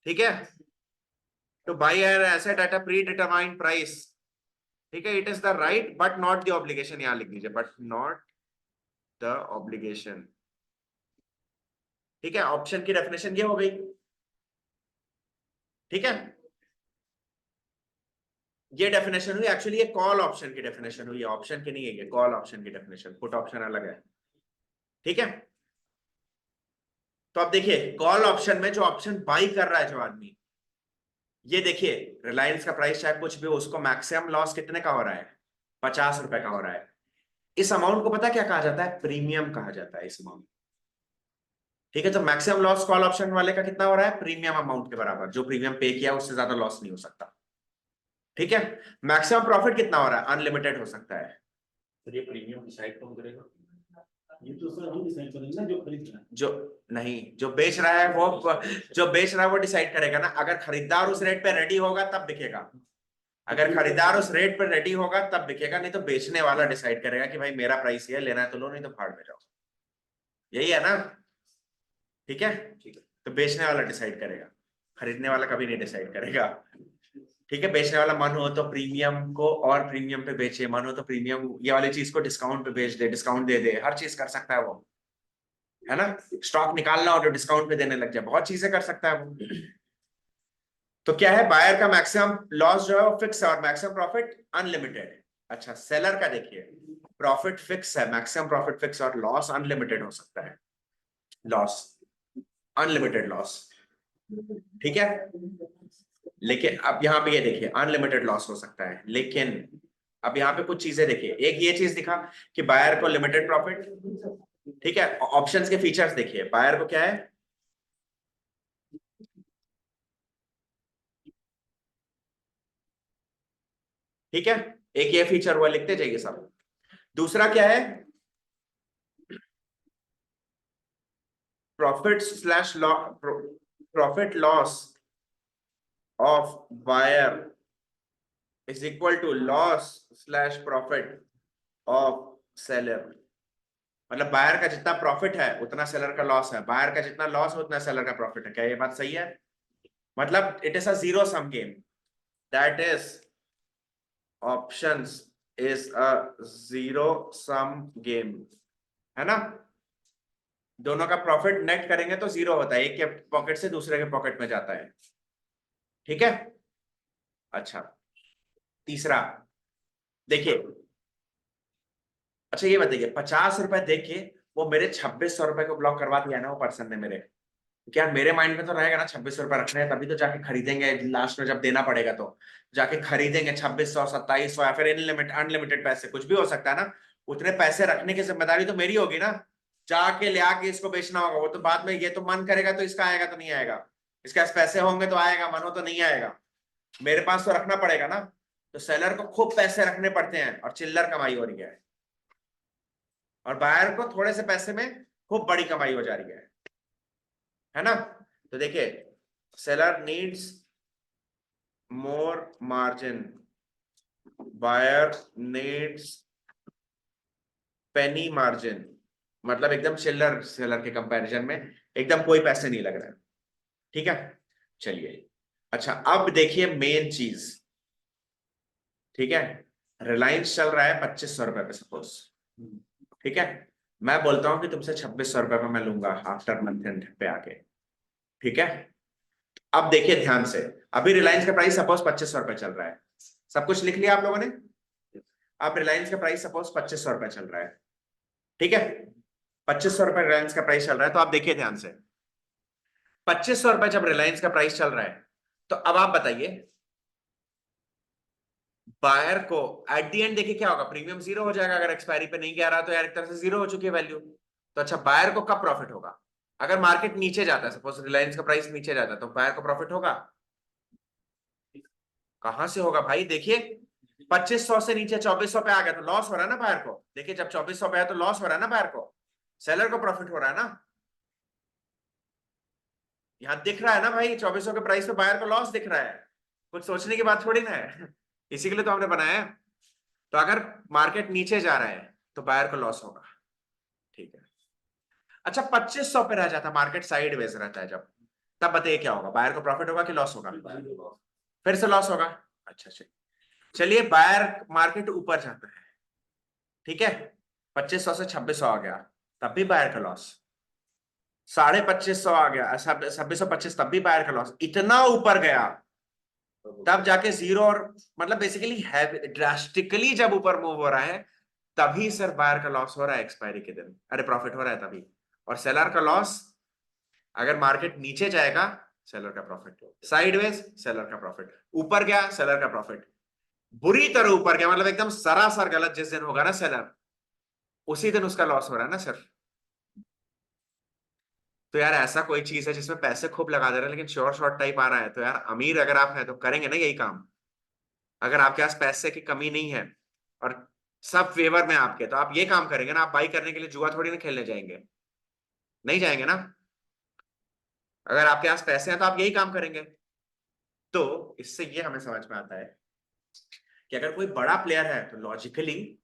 Speaker 1: ठीक है, to buy an asset at a predetermined price, ठीक है, it is the right but not the obligation, यहां लिख दीजिए but not the obligation, ठीक है। Option की डेफिनेशन ये हो गई, ठीक है, ये डेफिनेशन हुई, एक्चुअली ये कॉल ऑप्शन की डेफिनेशन हुई, ऑप्शन की नहीं है, ये कॉल ऑप्शन की डेफिनेशन, पुट ऑप्शन अलग है, ठीक है। तो अब देखिए कॉल ऑप्शन में जो ऑप्शन बाई कर रहा है जो आदमी, ये देखिए रिलायंस का प्राइस चाहे कुछ भी हो, उसको मैक्सिमम लॉस कितने का हो रहा है, 50 रुपए का हो रहा है। इस अमाउंट को पता क्या कहा जाता है, प्रीमियम कहा जाता है इस अमाउंट, ठीक है। तो मैक्सिमम लॉस कॉल ऑप्शन वाले का कितना हो रहा है, प्रीमियम अमाउंट के बराबर, जो प्रीमियम पे किया उससे ज्यादा लॉस नहीं हो सकता, ठीक है। मैक्सिमम प्रॉफिट कितना हो रहा है, अनलिमिटेड हो सकता है।
Speaker 2: तो ये प्रीमियम डिसाइड कौन करेगा, ये तो सर हम डिसाइड करेंगे ना, जो खरीद रहा है।
Speaker 1: जो नहीं, जो बेच रहा है वो, जो बेच रहा है वो डिसाइड करेगा ना, अगर खरीदार उस रेट पे रेडी होगा तब बिकेगा, अगर खरीदार उस रेट पर रेडी होगा तब बिकेगा, नहीं तो बेचने वाला डिसाइड करेगा कि भाई मेरा प्राइस ये लेना है तो लो, नहीं तो फाड़ में जाओ, यही है ना, ठीक है। तो बेचने वाला डिसाइड करेगा, खरीदने वाला कभी नहीं डिसाइड करेगा, ठीक है। बेचने वाला मन हो तो प्रीमियम को और प्रीमियम पे बेचे, मन हो तो प्रीमियम ये वाली चीज को डिस्काउंट पे बेच दे, डिस्काउंट दे दे, हर चीज कर सकता है वो, है ना। स्टॉक निकालना हो तो डिस्काउंट पे देने लग जाए, बहुत चीजें कर सकता है वो। तो क्या है, बायर का मैक्सिमम लॉस जो है वो फिक्स है और मैक्सिमम प्रॉफिट अनलिमिटेड है। अच्छा सेलर का देखिए, प्रॉफिट फिक्स है, मैक्सिमम प्रॉफिट फिक्स और लॉस अनलिमिटेड हो सकता है, लॉस अनलिमिटेड लॉस, ठीक है। लेकिन अब यहाँ पे ये देखिए अनलिमिटेड लॉस हो सकता है, लेकिन अब यहाँ पे कुछ चीजें देखिए, एक ये चीज दिखा कि बायर को लिमिटेड प्रॉफिट, ठीक है। ऑप्शंस के फीचर्स देखिए, बायर को क्या है, ठीक है, एक ये फीचर हुआ, लिखते जाइए सब। दूसरा क्या है, profit slash profit loss of buyer is equal to loss slash profit of seller, मतलब बायर का जितना प्रॉफिट है उतना सेलर का लॉस है, बायर का जितना लॉस है उतना सेलर का प्रॉफिट है, क्या ये बात सही है। मतलब it is a zero sum game, that is options is a zero sum game, है ना। दोनों का प्रॉफिट नेट करेंगे तो जीरो होता है, एक के पॉकेट से दूसरे के पॉकेट में जाता है, ठीक है। अच्छा तीसरा देखिए, अच्छा ये बताइए 50 रुपए देके वो मेरे 2600 रुपए को ब्लॉक करवा दिया ना वो पर्सन ने मेरे, क्या मेरे माइंड में तो रहेगा ना 2600 रुपए रखने हैं तभी तो जाके खरीदेंगे, लास्ट में जब देना पड़ेगा तो जाके खरीदेंगे 2600 2700 या फिर अनलिमिटेड पैसे कुछ भी हो सकता है ना, उतने पैसे रखने की जिम्मेदारी तो मेरी होगी ना, जाके ले आके इसको बेचना होगा, वो तो बाद में ये तो मन करेगा तो इसका आएगा तो नहीं आएगा, इसके पास पैसे होंगे तो आएगा, मन हो तो नहीं आएगा, मेरे पास तो रखना पड़ेगा ना। तो सेलर को खूब पैसे रखने पड़ते हैं और चिल्लर कमाई हो रही और बायर को थोड़े से पैसे में खूब बड़ी कमाई हो जा रही है ना। तो देखिए seller needs more margin, buyer needs penny margin, मतलब एकदम चिल्लर सेलर के कंपैरिजन में एकदम कोई पैसे नहीं लग रहा है, ठीक है। चलिए अच्छा अब देखिए मेन चीज, ठीक है। रिलायंस चल रहा है 2500 रुपए पे सपोज, ठीक है। मैं बोलता हूं कि तुमसे 2600 रुपए पे मैं लूंगा आफ्टर मंथ एंड पे आके, ठीक है। अब देखिए ध्यान से, अभी रिलायंस का प्राइस सपोज 2500 रुपए चल रहा है, सब कुछ लिख लिया आप लोगों ने। अब रिलायंस का प्राइस सपोज 2500 रुपए चल रहा है, ठीक है। 2500 रुपए रिलायंस का प्राइस चल रहा है, तो आप देखिए ध्यान से, 2500 रुपए जब रिलायंस का प्राइस चल रहा है, तो अब आप बताइए बायर को एट दी एंड देखिए क्या होगा, प्रीमियम जीरो हो जाएगा, अगर एक्सपायरी पे नहीं गया रहा तो यार एक तरह से जीरो हो चुकी है वैल्यू। तो अच्छा बायर को कब प्रॉफिट होगा, अगर मार्केट नीचे जाता है, सपोज रिलायंस का प्राइस नीचे जाता है तो बायर को प्रॉफिट होगा, कहां से होगा भाई, देखिए 2500 से नीचे 2400 पे आ गया तो लॉस हो रहा है ना बायर को, देखिए जब 2400 पे आया तो लॉस हो रहा है ना बायर को, सेलर को प्रॉफिट हो रहा है ना, यहां दिख रहा है ना भाई 2400 के प्राइस पे बायर को लॉस दिख रहा है, कुछ सोचने की बात थोड़ी ना है। इसी के लिए तो हमने बनाया है। तो अगर मार्केट नीचे जा रहा है तो बायर को लॉस होगा, ठीक है। अच्छा 2500 पे रह जाता, मार्केट साइडवेज रहता है जब, तब बताइए क्या होगा, बायर को प्रॉफिट होगा कि लॉस होगा? फिर से लॉस होगा। अच्छा चलिए बायर मार्केट ऊपर जाता है, ठीक है, 2500 से 2600 आ गया, तब भी बायर का लॉस। 2550 आ गया, 2625, तब भी बायर का लॉस। इतना ऊपर गया तब जाके जीरो, और मतलब बेसिकली है ड्रास्टिकली जब ऊपर मूव हो रहा है तभी सर बायर का लॉस हो रहा है एक्सपायरी के दिन, अरे प्रॉफिट हो रहा है तभी। और सेलर का लॉस, अगर मार्केट नीचे जाएगा सेलर का प्रॉफिट, साइडवेज सेलर का प्रॉफिट, ऊपर गया सेलर का प्रॉफिट, बुरी तरह ऊपर गया मतलब एकदम सरासर गलत जिस दिन होगा ना सेलर, उसी दिन उसका लॉस हो रहा है ना सर। तो यार ऐसा कोई चीज है जिसमें पैसे खूब लगा दे रहे हैं लेकिन श्योर शॉर्ट टाइप आ रहा है, तो यार अमीर अगर आप हैं तो करेंगे ना यही काम। अगर आपके पास पैसे की कमी नहीं है और सब फेवर में आपके, तो आप ये काम करेंगे ना, आप बाई करने के लिए जुआ थोड़ी ना खेलने जाएंगे, नहीं जाएंगे ना। अगर आपके पास पैसे हैं तो आप यही काम करेंगे। तो इससे ये हमें समझ में आता है कि अगर कोई बड़ा प्लेयर है तो लॉजिकली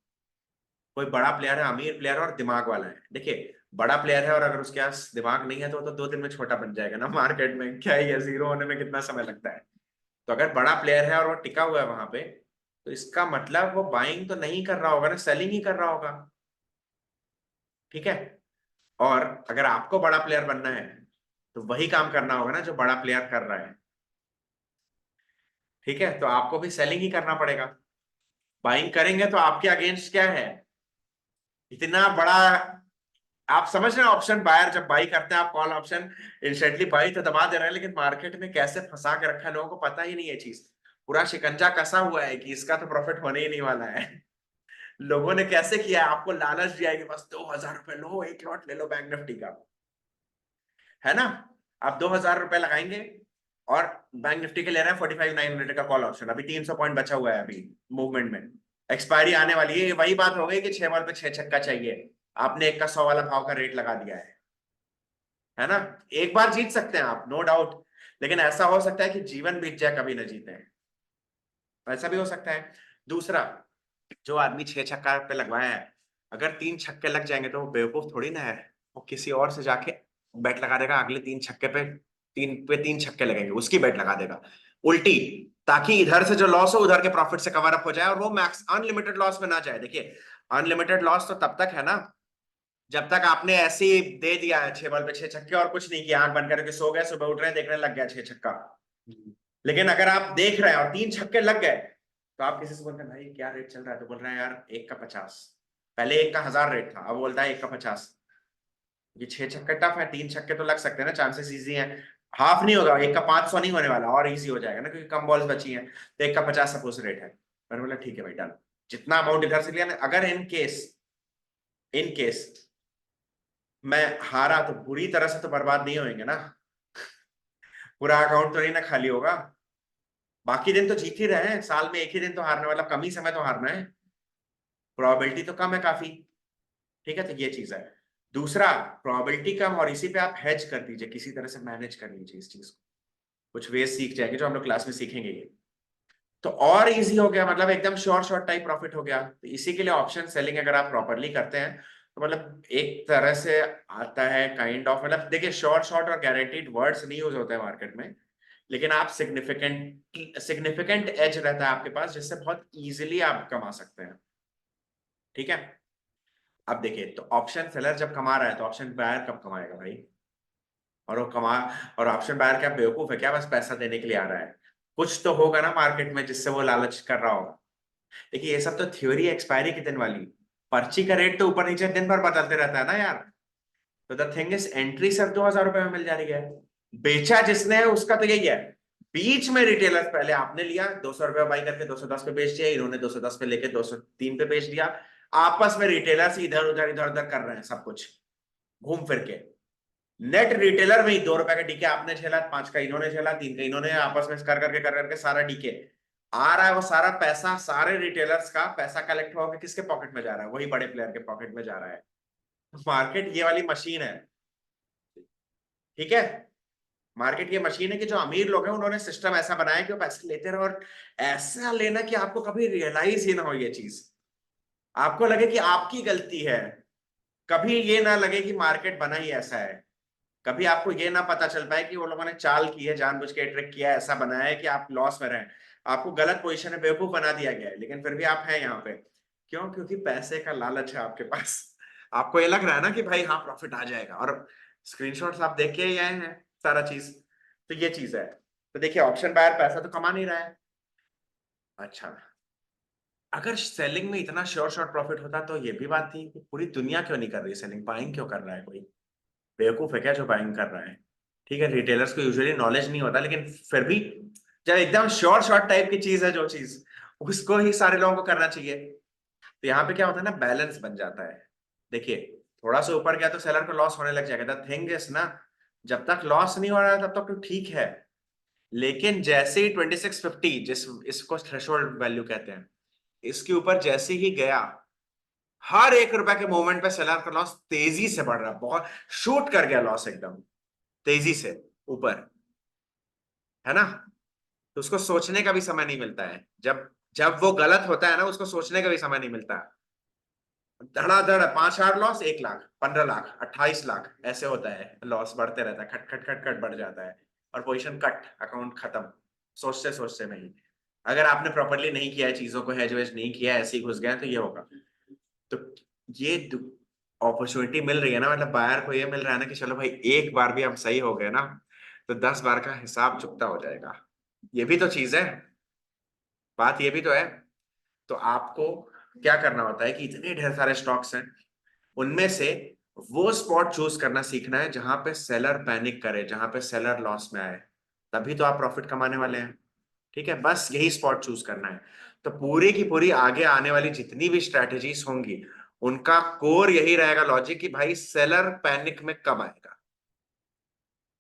Speaker 1: कोई बड़ा प्लेयर है, अमीर प्लेयर है और दिमाग वाला है। देखिए बड़ा प्लेयर है और अगर उसके पास दिमाग नहीं है तो वो तो 2 दिन में छोटा बन जाएगा ना मार्केट में, क्या ही है, जीरो होने में कितना समय लगता है। तो अगर बड़ा प्लेयर है और वो टिका हुआ है वहां पे, तो इसका मतलब वो बाइंग तो नहीं कर रहा होगा ना, सेलिंग ही कर रहा होगा, ठीक है। और अगर आपको बड़ा प्लेयर बनना है तो वही काम करना होगा ना जो बड़ा प्लेयर कर रहा है, ठीक है। तो आपको भी सेलिंग ही करना पड़ेगा। बाइंग करेंगे तो आपके अगेंस्ट क्या है, इतना बड़ा, आप समझ रहे हैं ऑप्शन बायर जब बाई करते हैं आप कॉल ऑप्शन, इंस्टेंटली बाई तो दबा दे रहे हैं, लेकिन मार्केट में कैसे फंसा के रखा है लोगों को पता ही नहीं है चीज, पूरा शिकंजा कसा हुआ है कि इसका तो प्रॉफिट होने ही नहीं वाला है। लोगों ने कैसे किया है, आपको लालच दिया है कि बस 2000 रुपए लो, एक लॉट ले लो बैंक निफ्टी का, है ना। आप 2000 रुपए लगाएंगे और बैंक निफ्टी के ले रहे हैं 45,900 का कॉल ऑप्शन, अभी 300 पॉइंट बचा हुआ है अभी मूवमेंट में, एक्सपायरी आने वाली है। वही बात हो गई कि 6 बॉल पे 6 छक्का चाहिए, आपने एक का 100 वाला भाव का रेट लगा दिया है ना। एक बार जीत सकते हैं आप नो डाउट, लेकिन ऐसा हो सकता है कि जीवन बीत जाए कभी ना जीते, ऐसा भी हो सकता है। दूसरा, जो आदमी 6 छक्का पे लगवाया है, अगर 3 छक्के लग जाएंगे तो वो बेवकूफ थोड़ी ना है, वो किसी और से जाके बेट लगा देगा, अगले 3 छक्के पे 3 छक्के लगेंगे उसकी बेट लगा देगा उल्टी, ताकि इधर से जो लॉस हो उधर के प्रॉफिट से कवर अप हो जाए और वो मैक्स अनलिमिटेड लॉस में ना जाए। देखिए अनलिमिटेड लॉस तो तब तक है ना जब तक आपने ऐसे ही दे दिया है 6 बॉल पे 6 छक्के और कुछ नहीं किया, आंख बंद करके सो गए, सुबह उठ रहे हैं देखने लग गया 6 छक्का। लेकिन अगर आप देख रहे हैं और 3 छक्के लग गए, तो आप किसी से बोलते हैं भाई क्या रेट चल रहा है, तो बोल रहे हैं यार 1 का 50, पहले 1 का 1000 रेट था, अब बोलता है 1 का 50। ये 6 छक्के टफ है, 3 छक्के तो लग सकते हैं ना, चांसेस इजी हैं, हाफ नहीं होगा, 1 का 500 नहीं होने वाला, और इजी हो जाएगा ना क्योंकि कम बॉल्स बची हैं, तो 1 का 50 सपोज रेट है। मैंने बोला ठीक है भाई डन, जितना अमाउंट इधर से लिया ना, अगर इन केस मैं हारा तो बुरी तरह से तो बर्बाद नहीं होंगे ना, पूरा अकाउंट तो नहीं ना खाली होगा, बाकी दिन तो जीत ही रहे हैं, साल में एक ही दिन तो हारने वाला, कम ही समय तो हारना है, प्रोबेबिलिटी तो कम है काफी, ठीक है। तो ये चीज है। दूसरा, प्रोबेबिलिटी कम और इसी पे आप हेज कर दीजिए, किसी तरह से मैनेज कर लीजिए इस चीज को, कुछ वेज सीख जाएंगे जो हम लोग क्लास में सीखेंगे ये, तो और इजी हो गया, मतलब एकदम शॉर्ट टाइप प्रॉफिट हो गया। तो इसी के लिए ऑप्शन सेलिंग अगर आप प्रॉपरली करते हैं तो मतलब एक तरह से आता है काइंड ऑफ, मतलब देखिए शॉर्ट और गारंटीड वर्ड्स नहीं यूज होते हैं मार्केट में, लेकिन आप सिग्निफिकेंट एज रहता है आपके पास जिससे बहुत इजीली आप कमा सकते हैं, ठीक है। अब देखिए तो ऑप्शन सेलर जब कमा रहा है तो ऑप्शन बायर कब कमाएगा भाई, और वो कमा, और ऑप्शन बायर क्या बेवकूफ है क्या, बस पैसा देने के लिए आ रहा है, कुछ तो होगा ना मार्केट में जिससे वो लालच कर रहा होगा। देखिए ये सब तो थ्योरी एक्सपायरी के दिन वाली, पर्ची का रेट तो ऊपर नीचे दिन भर बदलते रहता है ना यार। तो द थिंग इज एंट्री सिर्फ 2000 रुपए में मिल जा रही है, बेचा जिसने है उसका तो यही है। बीच में रिटेलर पहले आपने लिया 200 रुपए बाई करके 210 पे बेच दिया, इन्होंने 210 पे लेके 203 पे बेच दिया, आपस में रिटेलर से इधर उधर कर रहे हैं सब कुछ घूम फिर के, नेट रिटेलर में ही 2 रुपए का डीके आपने झेला, 5 का इन्होंने झेला, 3 का इन्होंने, आपस में कर करके सारा डीके आ रहा है, वो सारा पैसा सारे रिटेलर्स का पैसा कलेक्ट होकर किसके पॉकेट में जा रहा है, वही बड़े प्लेयर के पॉकेट में जा रहा है। मार्केट ये वाली मशीन है, ठीक है। मार्केट की मशीन है कि जो अमीर लोग हैं उन्होंने सिस्टम ऐसा बनाया कि वो पैसे लेते रहे और ऐसा लेना कि आपको कभी रियलाइज ही ना हो ये चीज, आपको लगे कि आपकी गलती है, कभी ये ना लगे कि मार्केट बना ही ऐसा है, कभी आपको ये ना पता चल पाए कि वो लोगों ने चाल की है, जानबूझ के ट्रिक किया है, ऐसा बनाया है कि आप लॉस में रहें, आपको गलत पोजीशन में बेवकूफ बना दिया गया है, लेकिन फिर भी आप हैं यहाँ पे। क्यों? क्योंकि पैसे का लालच है आपके पास। आपको ये लग रहा है ना कि भाई हाँ प्रॉफिट आ जाएगा, और स्क्रीनशॉट्स आप देख के ही आए हैं सारा चीज। तो ये चीज है। तो देखिए ऑप्शन बायर पैसा तो कमा नहीं रहा है। अच्छा, अगर सेलिंग में इतना श्योर शॉर्ट प्रॉफिट होता तो ये भी बात थी कि पूरी दुनिया क्यों नहीं कर रही सेलिंग, बाइंग क्यों कर रहा है कोई? बेवकूफ है क्या जो बाइंग कर रहा है? ठीक है, रिटेलर्स को यूजुअली नॉलेज नहीं होता, लेकिन फिर भी जब एकदम श्योर शॉर्ट टाइप की चीज है जो चीज, उसको ही सारे लोगों को करना चाहिए। तो यहाँ पे क्या होता है ना, बैलेंस बन जाता है। देखिए थोड़ा सा ऊपर गया तो सेलर को लॉस होने लग जाएगा। द थिंग इज ना, जब तक लॉस नहीं हो रहा है तब तक तो ठीक है, लेकिन जैसे ही 2650, जिस इसको थ्रेशोल्ड वैल्यू कहते हैं, इसके ऊपर जैसे ही गया, हर 1 रुपए के मूवमेंट पे सेलर का लॉस तेजी से बढ़ रहा है, बहुत शूट कर गया लॉस एकदम तेजी से ऊपर, है ना? तो उसको सोचने का भी समय नहीं मिलता है, जब जब वो गलत होता है ना, उसको सोचने का भी समय नहीं मिलता। धड़ाधड़ 5,000 लॉस, 1 लाख, 15 लाख, 28 लाख, ऐसे होता है, लॉस बढ़ते रहता है, खट खट खट खट बढ़ जाता है, और पोजीशन कट, अकाउंट खत्म, सोचते सोचते नहीं। अगर आपने प्रॉपरली नहीं किया है चीजों को, हेज वेज नहीं किया, ऐसे ही घुस गए तो ये होगा। तो ये अपॉर्चुनिटी मिल रही है ना, मतलब बायर को ये मिल रहा है ना कि चलो भाई एक बार भी हम सही हो गए ना, तो 10 बार का हिसाब चुकता हो जाएगा। ये भी तो चीज है, बात ये भी तो है। तो आपको क्या करना होता है कि इतने ढेर सारे स्टॉक्स हैं, उनमें से वो स्पॉट चूज करना सीखना है जहां पे सेलर पैनिक करे, जहां पे सेलर लॉस में आए, तभी तो आप प्रॉफिट कमाने वाले हैं। ठीक है, बस यही स्पॉट चूज करना है। तो पूरी की पूरी आगे आने वाली जितनी भी स्ट्रेटेजीज होंगी, उनका कोर यही रहेगा, लॉजिक, कि भाई सेलर पैनिक में कब आएगा।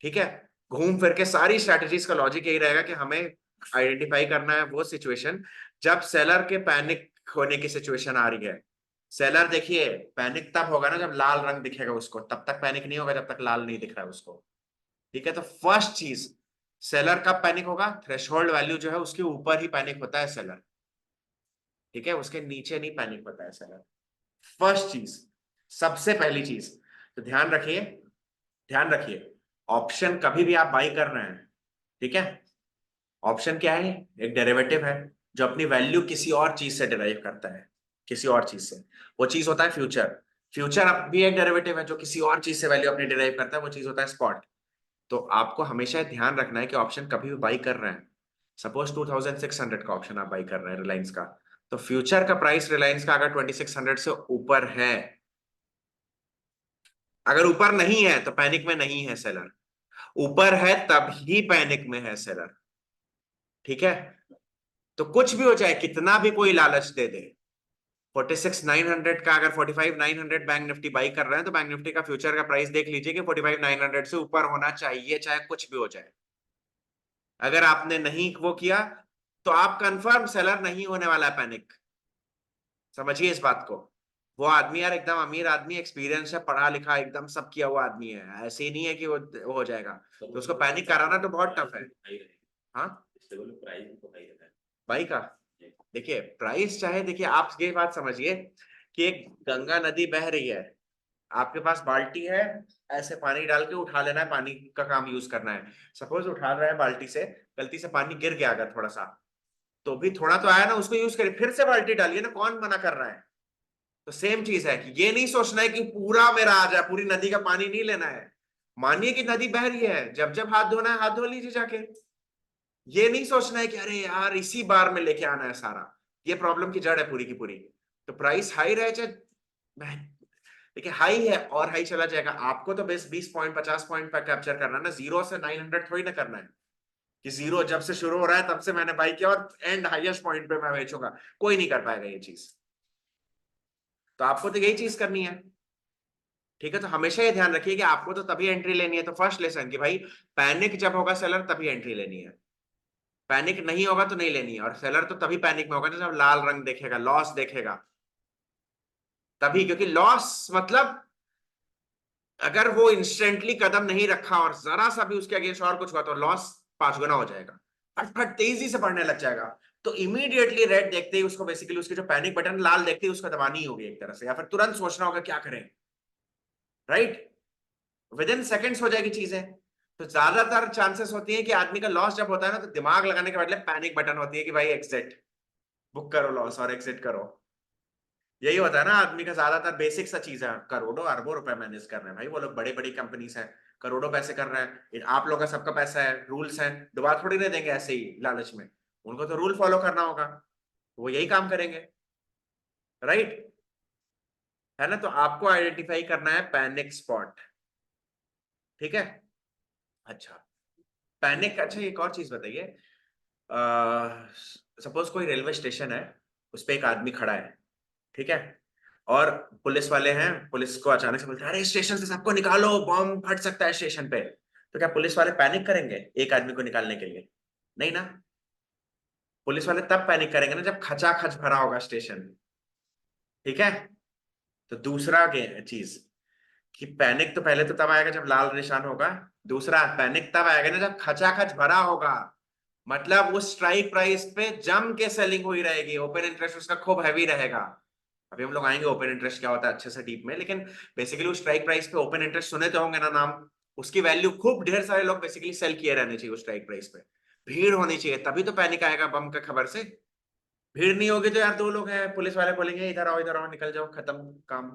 Speaker 1: ठीक है, घूम फिर के सारी स्ट्रेटेजीज का लॉजिक यही रहेगा कि हमें आइडेंटिफाई करना है वो सिचुएशन जब सेलर के पैनिक होने की सिचुएशन आ रही है। सेलर देखिए पैनिक तब होगा ना जब लाल रंग दिखेगा उसको, तब तक पैनिक नहीं होगा जब तक लाल नहीं दिख रहा है उसको। ठीक है, तो फर्स्ट चीज, सेलर कब पैनिक होगा? थ्रेशोल्ड वैल्यू जो है उसके ऊपर ही पैनिक होता है सेलर। ठीक है, उसके नीचे नहीं पैनिक होता है सेलर। फर्स्ट चीज, सबसे पहली चीज। तो ध्यान रखिए, ध्यान रखिए, ऑप्शन कभी भी आप बाई कर रहे हैं, ठीक है, ऑप्शन क्या है? एक डेरिवेटिव है जो अपनी वैल्यू किसी और चीज से डिराइव करता है, किसी और चीज से। वो चीज होता है फ्यूचर। फ्यूचर अब भी एक डेरिवेटिव है जो किसी और चीज से वैल्यू अपनी डिराइव करता है, वो चीज होता है स्पॉट। तो आपको हमेशा ध्यान रखना है कि ऑप्शन कभी भी बाई कर रहे हैं, सपोज 2600 का ऑप्शन आप बाई कर रहे हैं रिलायंस का, तो फ्यूचर का प्राइस रिलायंस का अगर 2600 से ऊपर है, अगर ऊपर नहीं है तो पैनिक में नहीं है सेलर, ऊपर है तभी पैनिक में है सेलर। ठीक है, तो कुछ भी हो जाए, कितना भी कोई लालच दे दे, 46,900 का अगर 45,900 बैंक निफ्टी बाई कर रहे हैं, तो बैंक निफ्टी का फ्यूचर का प्राइस देख लीजिए कि 45,900 से ऊपर होना चाहिए, चाहे कुछ भी हो जाए। अगर आपने नहीं वो किया तो आप कंफर्म सेलर नहीं होने वाला है पैनिक। समझिए इस बात को। वो आदमी यार एकदम अमीर आदमी, एक्सपीरियंस है, पढ़ा लिखा एकदम सब किया हुआ आदमी है, ऐसे ही नहीं है कि वो हो जाएगा। तो उसको पैनिक कराना तो बहुत टफ है। हाँ, भाई का देखिए प्राइस, चाहे देखिए आप ये बात समझिए कि एक गंगा नदी बह रही है, आपके पास बाल्टी है, ऐसे पानी डाल के उठा लेना है, पानी का काम यूज करना है। सपोज उठा रहा है बाल्टी से, गलती से पानी गिर गया अगर थोड़ा सा, तो भी थोड़ा तो आया ना, उसको यूज करिए, फिर से बाल्टी डालिए ना, कौन मना कर रहा है? तो सेम चीज है कि ये नहीं सोचना है कि पूरा मेरा आ जाए, पूरी नदी का पानी नहीं लेना है। मानिए कि नदी बह रही है, जब जब हाथ धोना है हाथ धो लीजिए जाके। ये नहीं सोचना है कि अरे यार इसी बार में लेके आना है सारा, ये प्रॉब्लम की जड़ है पूरी की पूरी। तो प्राइस हाई रहे चाहे, देखिए हाई है और हाई चला जाएगा, आपको तो बस 20 पॉइंट 50 पॉइंट पर कैप्चर करना है ना, 0 से 900 थोड़ी ना करना है कि 0 जब से शुरू हो रहा है तब से मैंने बाई किया और एंड हाईएस्ट पॉइंट पे मैं बेचूंगा। कोई नहीं कर पाएगा ये चीज। तो आपको तो यही चीज करनी है। ठीक है, तो हमेशा ये ध्यान रखिए कि आपको तो तभी एंट्री लेनी है। तो फर्स्ट लेसन कि भाई पैनिक जब होगा सेलर तभी एंट्री लेनी है, पैनिक नहीं होगा तो नहीं लेनी है। और सेलर तो तभी पैनिक में होगा जब लाल रंग देखेगा, लॉस देखेगा, तभी, क्योंकि लॉस मतलब अगर वो इंस्टेंटली कदम नहीं रखा और जरा सा भी उसके अगेंस्ट और कुछ हुआ तो लॉस 5 गुना हो जाएगा, फट फट तेजी से बढ़ने लग जाएगा। तो इमीडिएटली रेड देखते ही उसको, बेसिकली उसके जो पैनिक बटन लाल देखते ही उसको दबानी होगी एक तरह से, या फिर तुरंत सोचना होगा क्या करें, राइट। विद इन सेकेंड्स हो जाएगी चीजें। तो ज्यादातर चांसेस होती है कि आदमी का लॉस जब होता है ना, तो दिमाग लगाने के बदले पैनिक बटन होती है कि भाई एग्जिट, बुक करो लॉस और एग्जिट करो। यही होता है ना आदमी का ज्यादातर बेसिक सा चीज है। करोड़ों अरबों रुपए मैनेज कर रहे हैं भाई वो लोग, बड़ी बड़ी कंपनीज हैं, करोड़ों पैसे कर रहे हैं। आप लोग का सबका पैसा है, रूल्स हैं, दुबा थोड़ी ना देंगे ऐसे ही लालच में। उनको तो रूल फॉलो करना होगा, वो यही काम करेंगे, राइट। है ना। तो आपको आइडेंटिफाई करना है पैनिक स्पॉट, ठीक है। अच्छा, पैनिक, अच्छा एक और चीज बताइए। सपोज कोई रेलवे स्टेशन है, उस पे एक आदमी खड़ा है, ठीक है, और पुलिस वाले हैं, पुलिस को अचानक से बोलते हैं अरे स्टेशन से सबको निकालो, बम फट सकता है स्टेशन पे। तो क्या पुलिस वाले पैनिक करेंगे एक आदमी को निकालने के लिए? नहीं ना। पुलिस वाले तब पैनिक करेंगे ना जब खचाखच भरा होगा स्टेशन, ठीक है। तो दूसरा चीज, कि पैनिक तो पहले तो तब आएगा जब लाल निशान होगा। दूसरा पैनिक तब आएगा ना जब खचाखच भरा होगा, मतलब उस स्ट्राइक प्राइस पे जम के सेलिंग हुई रहेगी, ओपन इंटरेस्ट उसका खूब हैवी रहेगा। अभी हम लोग आएंगे ओपन इंटरेस्ट क्या होता है अच्छे से डीप में, लेकिन बेसिकली उस स्ट्राइक प्राइस पे ओपन इंटरेस्ट सुने तो होंगे ना नाम। उसकी वैल्यू खूब ढेर सारे लोग बेसिकली सेल किए रहने चाहिए उस स्ट्राइक प्राइस पे, भीड़ होनी चाहिए, तभी तो पैनिक आएगा बम का खबर से। भीड़ नहीं होगी तो यार दो लोग हैं, पुलिस वाले बोलेंगे इधर आओ निकल जाओ, खत्म काम,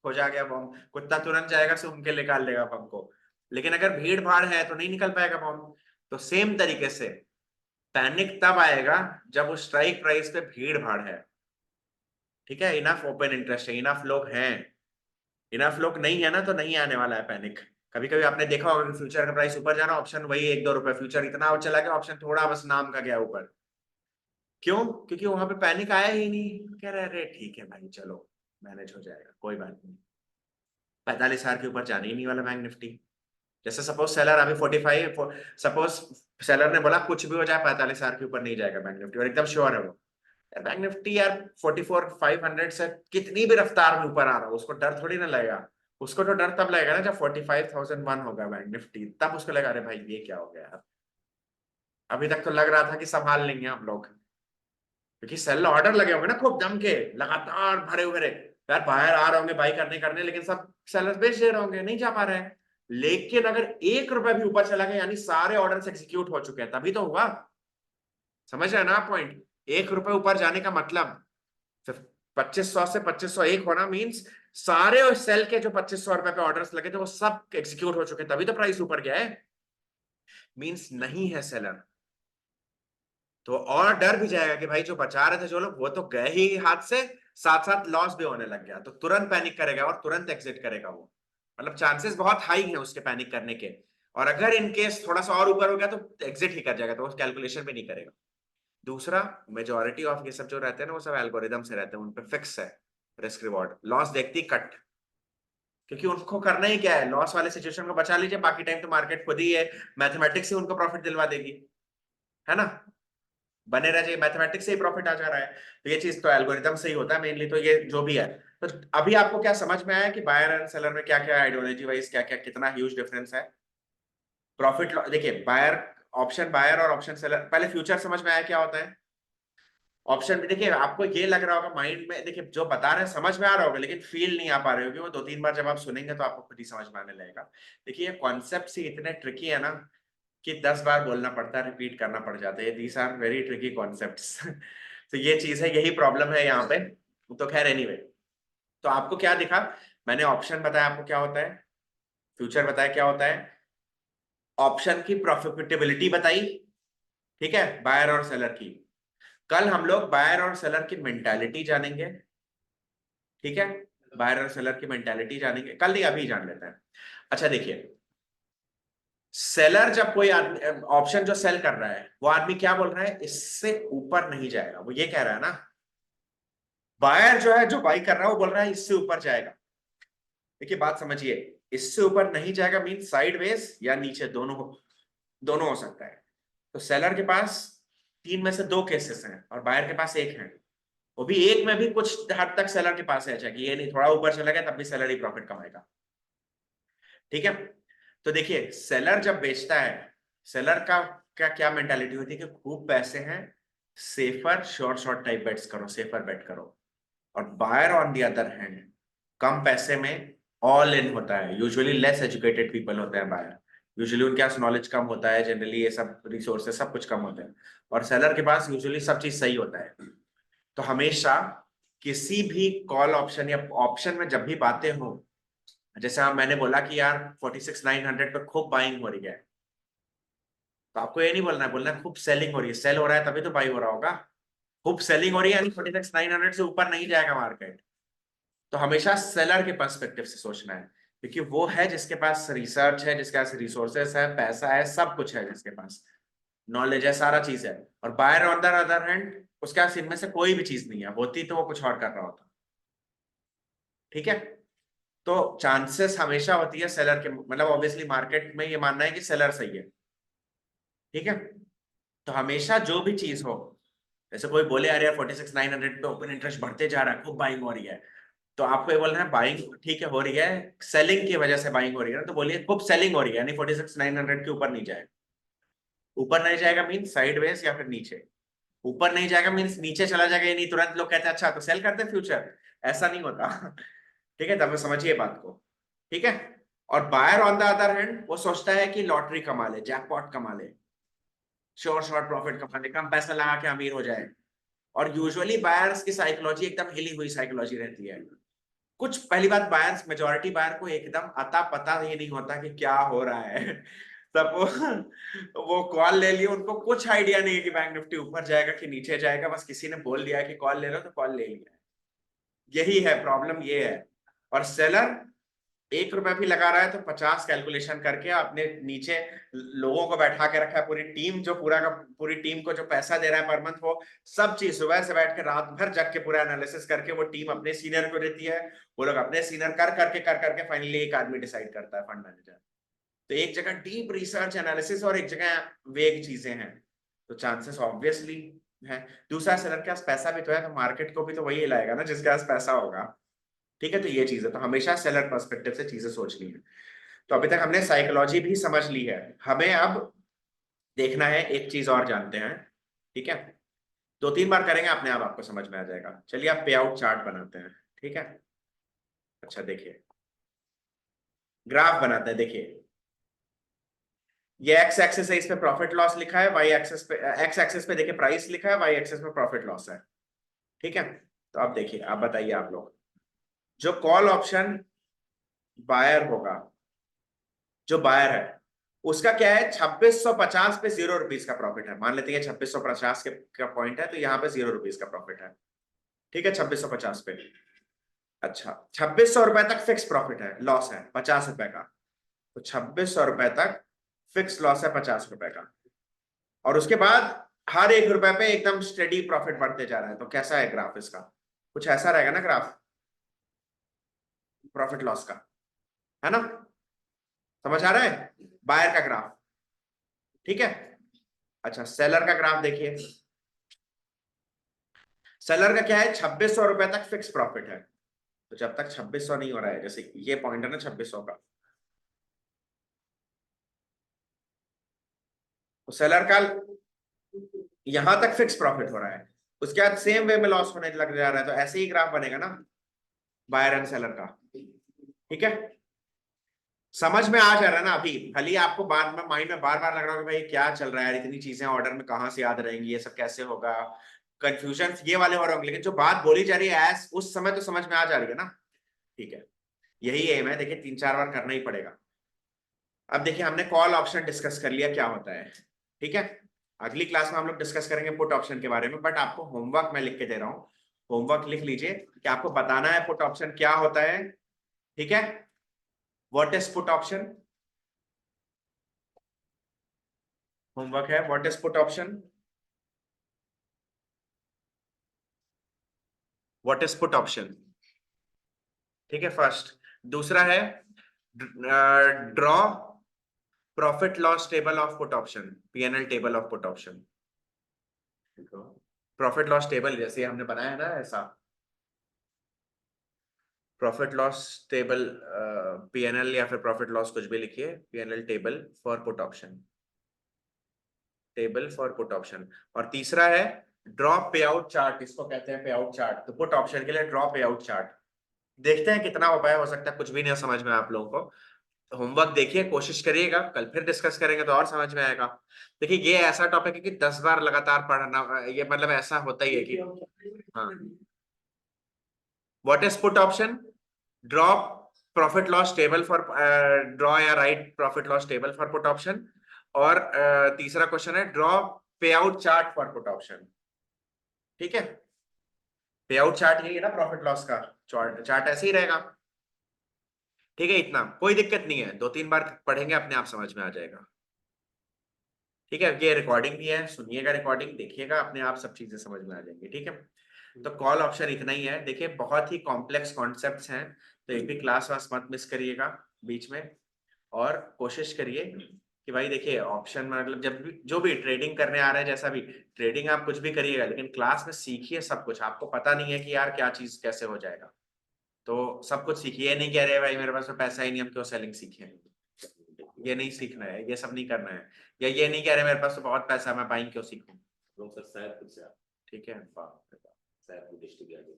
Speaker 1: खोजा गया बम, कुत्ता तुरंत जाएगा सूंघ के निकाल लेगा बम को। लेकिन अगर भीड़ भाड़ है तो नहीं निकल पाएगा बम। तो सेम तरीके से पैनिक तब आएगा जब उस स्ट्राइक प्राइस पे भीड़ भाड़ है, ठीक है, इनफ ओपन इंटरेस्ट है, इनफ लोग हैं। इनफ लोग नहीं है ना तो नहीं आने वाला है पैनिक। कभी कभी आपने देखा होगा कि फ्यूचर का प्राइस ऊपर जाना, ऑप्शन वही 1-2 रुपए, फ्यूचर इतना चला गया, ऑप्शन थोड़ा बस नाम का गया ऊपर। क्यों? क्योंकि वहां पे पैनिक आया ही नहीं, कह रहे अरे ठीक है भाई चलो मैनेज हो जाएगा कोई बात नहीं। 45,000 के ऊपर जाने ही नहीं वाला बैंक निफ्टी। जैसे सपोज सेलर अभी 45, सपोज सेलर ने बोला कुछ भी हो जाए 45,000 के ऊपर नहीं जाएगा बैंक निफ्टी, और एकदम श्योर है वो। यार बैंक निफ्टी यार 44,500 से कितनी भी रफ्तार में ऊपर आ रहा हो, उसको डर थोड़ी ना लगेगा। उसको तो डर तब लगेगा ना जब 45,001 होगा बैंक निफ्टी, तब उसको लगेगा अरे भाई ये क्या हो गया यार। अभी तक तो लग रहा था कि संभाल लेंगे हम लोग, क्योंकि सेल ऑर्डर लगे होंगे ना खूब दम के, लगातार भरे हुए रहे। यार बाहर आ रहे होंगे बाई करने करने, लेकिन सब सेलर्स बेच दे रहे होंगे, नहीं जा पा रहे हैं। लेकिन अगर 1 रुपए भी ऊपर चला गया यानी सारे ऑर्डर एग्जीक्यूट हो चुके हैं, तभी तो हुआ। समझ रहे हैं ना आप पॉइंट? 1 रुपए ऊपर जाने का मतलब 2500 से 2501 होना मीन्स सारे सेल के जो 2500 रुपए पे ऑर्डर्स लगे थे वो सब एग्जीक्यूट हो चुके हैं, तभी तो प्राइस ऊपर गया है। मीन्स नहीं है सेलर, तो और डर भी जाएगा कि भाई जो बचा रहे थे जो लोग वो तो गए ही हाथ से, साथ साथ लॉस भी होने लग गया, तो तुरंत पैनिक करेगा और तुरंत एग्जिट करेगा वो। मतलब चांसेस बहुत हाई हैं उसके पैनिक करने के। और अगर इन केस थोड़ा सा और ऊपर हो गया तो एग्जिट ही कर जाएगा, तो वो कैलकुलेशन भी नहीं करेगा। दूसरा, मेजोरिटी ऑफ ये सब जो रहते हैं ना वो सब एल्गोरिदम से रहते हैं, उन पे फिक्स है रिस्क रिवॉर्ड, लॉस देखती कट। क्योंकि उनको करना ही क्या है, लॉस वाले सिचुएशन को बचा लीजिए, बाकी टाइम तो मार्केट खुद ही है, मैथमेटिक्स से उनको प्रॉफिट दिलवा देगी, है ना। बने रह जाइए, मैथमेटिक्स से ही प्रॉफिट आ जा रहा है। तो ये चीज तो एल्गोरिदम से ही होता है मेनली, तो ये जो भी है। तो अभी आपको क्या समझ में आया कि बायर एंड सेलर में क्या क्या आइडियोलॉजी वाइज क्या क्या कितना ह्यूज डिफरेंस है? प्रॉफिट देखिए, बायर, ऑप्शन बायर और ऑप्शन सेलर, पहले फ्यूचर समझ में आया क्या होता है? ऑप्शन भी देखिए, आपको ये लग रहा होगा माइंड में, देखिए जो बता रहे हैं समझ में आ रहा होगा, लेकिन फील नहीं आ पा रहे होगे, वो 2-3 बार जब आप सुनेंगे तो आपको खुद ही समझ में आने लगेगा। देखिए ये कॉन्सेप्ट ही इतने ट्रिकी है ना कि 10 बार बोलना पड़ता है, रिपीट करना पड़ जाता है, these are very tricky concepts. तो ये चीज है, यही प्रॉब्लम है यहाँ पे। तो खैर एनीवे, तो आपको क्या दिखा? मैंने ऑप्शन बताया आपको क्या होता है, फ्यूचर बताया क्या होता है, ऑप्शन की प्रॉफिटेबिलिटी बताई, ठीक है, बायर और सेलर की। कल हम लोग बायर और सेलर की मेंटालिटी जानेंगे, ठीक है, बायर और सेलर की मेंटालिटी जानेंगे, कल नहीं अभी जान लेते हैं। अच्छा देखिए, सेलर जब कोई आदमी ऑप्शन जो सेल कर रहा है वो आदमी क्या बोल रहा है, इससे ऊपर नहीं जाएगा, वो ये कह रहा है ना। बायर जो है जो बाई कर रहा है वो बोल रहा है इससे ऊपर जाएगा। देखिए बात समझिए, इससे ऊपर नहीं जाएगा मीन साइडवेज या नीचे, दोनों दोनों हो सकता है। तो सेलर के पास 3 में से 2 केसेस हैं और बायर के पास एक है, वो भी एक में भी कुछ हद तक सेलर के पास है, कि ये नहीं थोड़ा ऊपर चला गया तब भी सेलर ही प्रॉफिट कमाएगा। ठीक है। तो देखिए सेलर जब बेचता है, सेलर का क्या क्या मेंटालिटी होती है कि खूब पैसे हैं, safer short short type bets करो, सेफर बेट करो। और buyer on the other hand कम पैसे में ऑल इन होता है, यूजुअली लेस एजुकेटेड पीपल होते हैं बायर, यूजुअली उनके पास नॉलेज कम होता है, जनरली ये सब रिसोर्सेज सब कुछ कम होते हैं, और सेलर के पास यूजुअली सब चीज सही होता है। तो हमेशा किसी भी कॉल ऑप्शन या ऑप्शन में जब भी बातें हो, जैसे हम मैंने बोला कि यार 46,900 पे खूब बाइंग हो रही है, तो आपको ये नहीं बोलना है, बोलना है खूब सेलिंग हो रही है, सेल हो रहा है तभी तो बाई हो रहा होगा। खूब सेलिंग हो रही है यानी 46,900 से ऊपर नहीं जाएगा मार्केट। तो हमेशा सेलर के पर्सपेक्टिव से सोचना है, क्योंकि वो है जिसके पास रिसर्च है, जिसके पास रिसोर्सेस है, पैसा है, सब कुछ है, जिसके पास नॉलेज है, सारा चीज है। और buyer on the other hand उसके पास इनमें से कोई भी चीज नहीं है, होती तो वो कुछ और कर रहा होता। ठीक है। तो चांसेस हमेशा होती है सेलर के, मतलब ऑब्वियसली मार्केट में ये मानना है कि सेलर सही है। ठीक है। तो हमेशा जो भी चीज हो, जैसे कोई बोले यार 46,900 पे ओपन इंटरेस्ट बढ़ते जा रहा है, खूब बाइंग हो रही है, तो आपको ये बोलना है बाइंग ठीक है हो रही है, सेलिंग की वजह से बाइंग हो रही है ना, तो बोलिए खूब सेलिंग हो रही है, यानी 46,900 के ऊपर नहीं जाएगा। ऊपर नहीं जाएगा मीन्स साइडवेज या फिर नीचे, ऊपर नहीं जाएगा मीन्स नीचे चला जाएगा, ये नहीं तुरंत लोग कहते हैं अच्छा तो सेल करते हैं फ्यूचर, ऐसा नहीं होता। ठीक है, तब समझिए बात को। ठीक है। और buyer on the other hand वो सोचता है कि लॉटरी कमा ले, जैकपॉट कमा ले, श्योर शॉर्ट प्रॉफिट कमा ले, कम पैसा लगा के अमीर हो जाए। और यूजुअली बायर्स की साइकोलॉजी एकदम हिली हुई साइकोलॉजी रहती है। कुछ पहली बात, बायर्स मेजोरिटी बायर को एकदम अता पता ही नहीं होता कि क्या हो रहा है। तब वो कॉल ले लिए, उनको कुछ आइडिया नहीं है कि बैंक निफ्टी ऊपर जाएगा कि नीचे जाएगा, बस किसी ने बोल दिया कि कॉल ले लो तो कॉल ले लिया। यही है प्रॉब्लम, ये है। और सेलर 1 रुपए भी लगा रहा है तो 50 कैलकुलेशन करके अपने नीचे लोगों को बैठा के रखा है, पूरी टीम जो पूरा का पूरी टीम को जो पैसा दे रहा है पर मंथ, वो सब चीज सुबह से बैठ के रात भर जग के पूरा एनालिसिस करके वो टीम अपने सीनियर को देती है, वो लोग अपने सीनियर कर करके फाइनली एक आदमी डिसाइड करता है, फंड मैनेजर। तो एक जगह डीप रिसर्च एनालिसिस और एक जगह वेग चीजें हैं, तो चांसेस ऑब्वियसली है। दूसरा, सेलर के पास पैसा भी तो है, तो मार्केट को भी तो वही हिलाएगा ना जिसके पास पैसा होगा। ठीक है। तो ये चीज है, तो हमेशा सेलर पर्सपेक्टिव से चीजें सोचनी है। तो अभी तक हमने साइकोलॉजी भी समझ ली है, हमें अब देखना है एक चीज और जानते हैं। ठीक है। 2-3 बार करेंगे अपने आप आपको समझ में आ जाएगा। चलिए आप पे आउट चार्ट बनाते हैं। ठीक है। अच्छा देखिए, ग्राफ बनाते हैं। देखिए ये एक्स एक्सिस है, इस पे प्रॉफिट लॉस लिखा है, वाई एक्सिस पे, एक्स एक्सिस पे देखिए प्राइस लिखा है, वाई एक्सिस पे प्रॉफिट लॉस है। ठीक है। तो आप देखिए, आप बताइए, आप लोग जो कॉल ऑप्शन बायर होगा, जो बायर है उसका क्या है, 2650 पे 0 रुपीज का प्रॉफिट है। मान लेते हैं 2650 के का पॉइंट है, तो यहाँ पे 0 रुपीज का प्रॉफिट है। ठीक है, 2650 पे। अच्छा, 2600 रुपए तक फिक्स प्रॉफिट है, लॉस है 50 रुपए का। तो 2600 रुपए तक फिक्स लॉस है 50 रुपए का। और उसके बाद हर 1 रुपए पे एकदम स्टेडी प्रॉफिट बढ़ते जा रहा है। तो कैसा है ग्राफ इसका, कुछ ऐसा रहेगा ना ग्राफ प्रॉफिट लॉस का, है ना? समझ आ रहा है बायर का ग्राफ? ठीक है। अच्छा, सेलर का ग्राफ देखिए। सेलर का क्या है, 2600 रुपए तक फिक्स प्रॉफिट है। तो जब तक 2600 नहीं हो रहा है, जैसे ये पॉइंट है ना 2600 का, तो सेलर का यहां तक फिक्स प्रॉफिट हो रहा है, उसके बाद सेम वे में लॉस होने लग जा रहा है। तो ऐसे ही ग्राफ बनेगा ना बायर एंड सेलर का। ठीक है। समझ में आ जा रहा है ना अभी? खाली आपको बाद में माइंड में बार बार लग रहा होगा भाई क्या चल रहा है, इतनी चीजें ऑर्डर में कहाँ से याद रहेंगी, ये सब कैसे होगा, कंफ्यूजन ये वाले हो रहे होंगे, लेकिन जो बात बोली जा रही है एज उस समय तो समझ में आ जा रही है ना? ठीक है। यही एम है, देखिए 3-4 बार करना ही पड़ेगा। अब देखिए हमने कॉल ऑप्शन डिस्कस कर लिया क्या होता है। ठीक है। अगली क्लास में हम लोग डिस्कस करेंगे पुट ऑप्शन के बारे में, बट आपको होमवर्क मैं लिख के दे रहा हूँ। होमवर्क लिख लीजिए कि आपको बताना है पुट ऑप्शन क्या होता है। ठीक है। What is put option? Homework है what is put option. What is put option? ठीक है, फर्स्ट। दूसरा है draw profit loss table of put option, PNL table of put option. Profit loss table जैसे हमने बनाया है ना ऐसा। प्रॉफिट लॉस टेबल, पीएनएल या फिर प्रॉफिट लॉस कुछ भी लिखिए, PNL table for put option, table for put option. और तीसरा है ड्रॉ पे आउट चार्ट, इसको कहते हैं पे आउट चार्ट। तो पुट ऑप्शन के लिए ड्रॉ पे आउट चार्ट। देखते हैं कितना उपाय हो सकता है, कुछ भी नहीं समझ में आप लोगों को। होमवर्क देखिए, कोशिश करिएगा, कल फिर डिस्कस करेंगे तो और समझ में आएगा। देखिए ये ऐसा टॉपिक है कि 10 बार लगातार पढ़ना, ये मतलब ऐसा होता ही है कि हाँ। What is put option? Draw profit loss table for, draw या write profit loss table for put option. और तीसरा क्वेश्चन है draw payout chart for put option. ठीक है, पे आउट चार्ट यही है ना प्रॉफिट लॉस का चार्ट, चार्ट ऐसे ही रहेगा। ठीक है, इतना कोई दिक्कत नहीं है, 2-3 बार पढ़ेंगे अपने आप समझ में आ जाएगा। ठीक है, ये रिकॉर्डिंग भी है, सुनिएगा रिकॉर्डिंग, देखिएगा, अपने आप सब चीजें समझ में आ जाएंगी। ठीक है, तो कॉल ऑप्शन इतना ही है। देखिए बहुत ही कॉम्प्लेक्स कॉन्सेप्ट्स हैं, तो एक भी क्लास वास मत मिस करिएगा बीच में। और कोशिश करिए कि भाई देखिए ऑप्शन मतलब जब भी जो भी ट्रेडिंग करने आ रहे हैं, जैसा भी ट्रेडिंग आप कुछ भी करिएगा, लेकिन क्लास में सीखिए सब कुछ। आपको पता नहीं है कि यार क्या चीज कैसे हो जाएगा, तो सब कुछ सीखिए। नहीं कह रहे भाई मेरे पास तो पैसा ही नहीं, हम क्यों सेलिंग सीखें, ये नहीं सीखना है, ये सब नहीं करना है। या ये नहीं कह रहे मेरे पास तो बहुत पैसा है, मैं बाइंग क्यों सीखूं।
Speaker 2: लोग सर सैदपुर से आप,
Speaker 1: ठीक है,
Speaker 2: सैदपुर डिस्ट्रिक्ट आगे।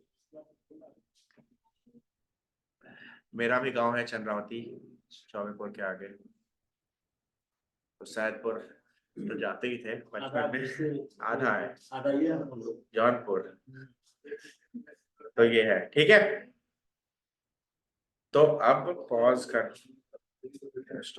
Speaker 1: मेरा भी गांव है चंद्रावती, चौबेपुर के आगे। तो सैदपुर तो जाते ही थे बचपन में, आधा है
Speaker 2: आधा ये हम लोग
Speaker 1: जौनपुर। तो ये है, ठीक है। तो अब पॉज कर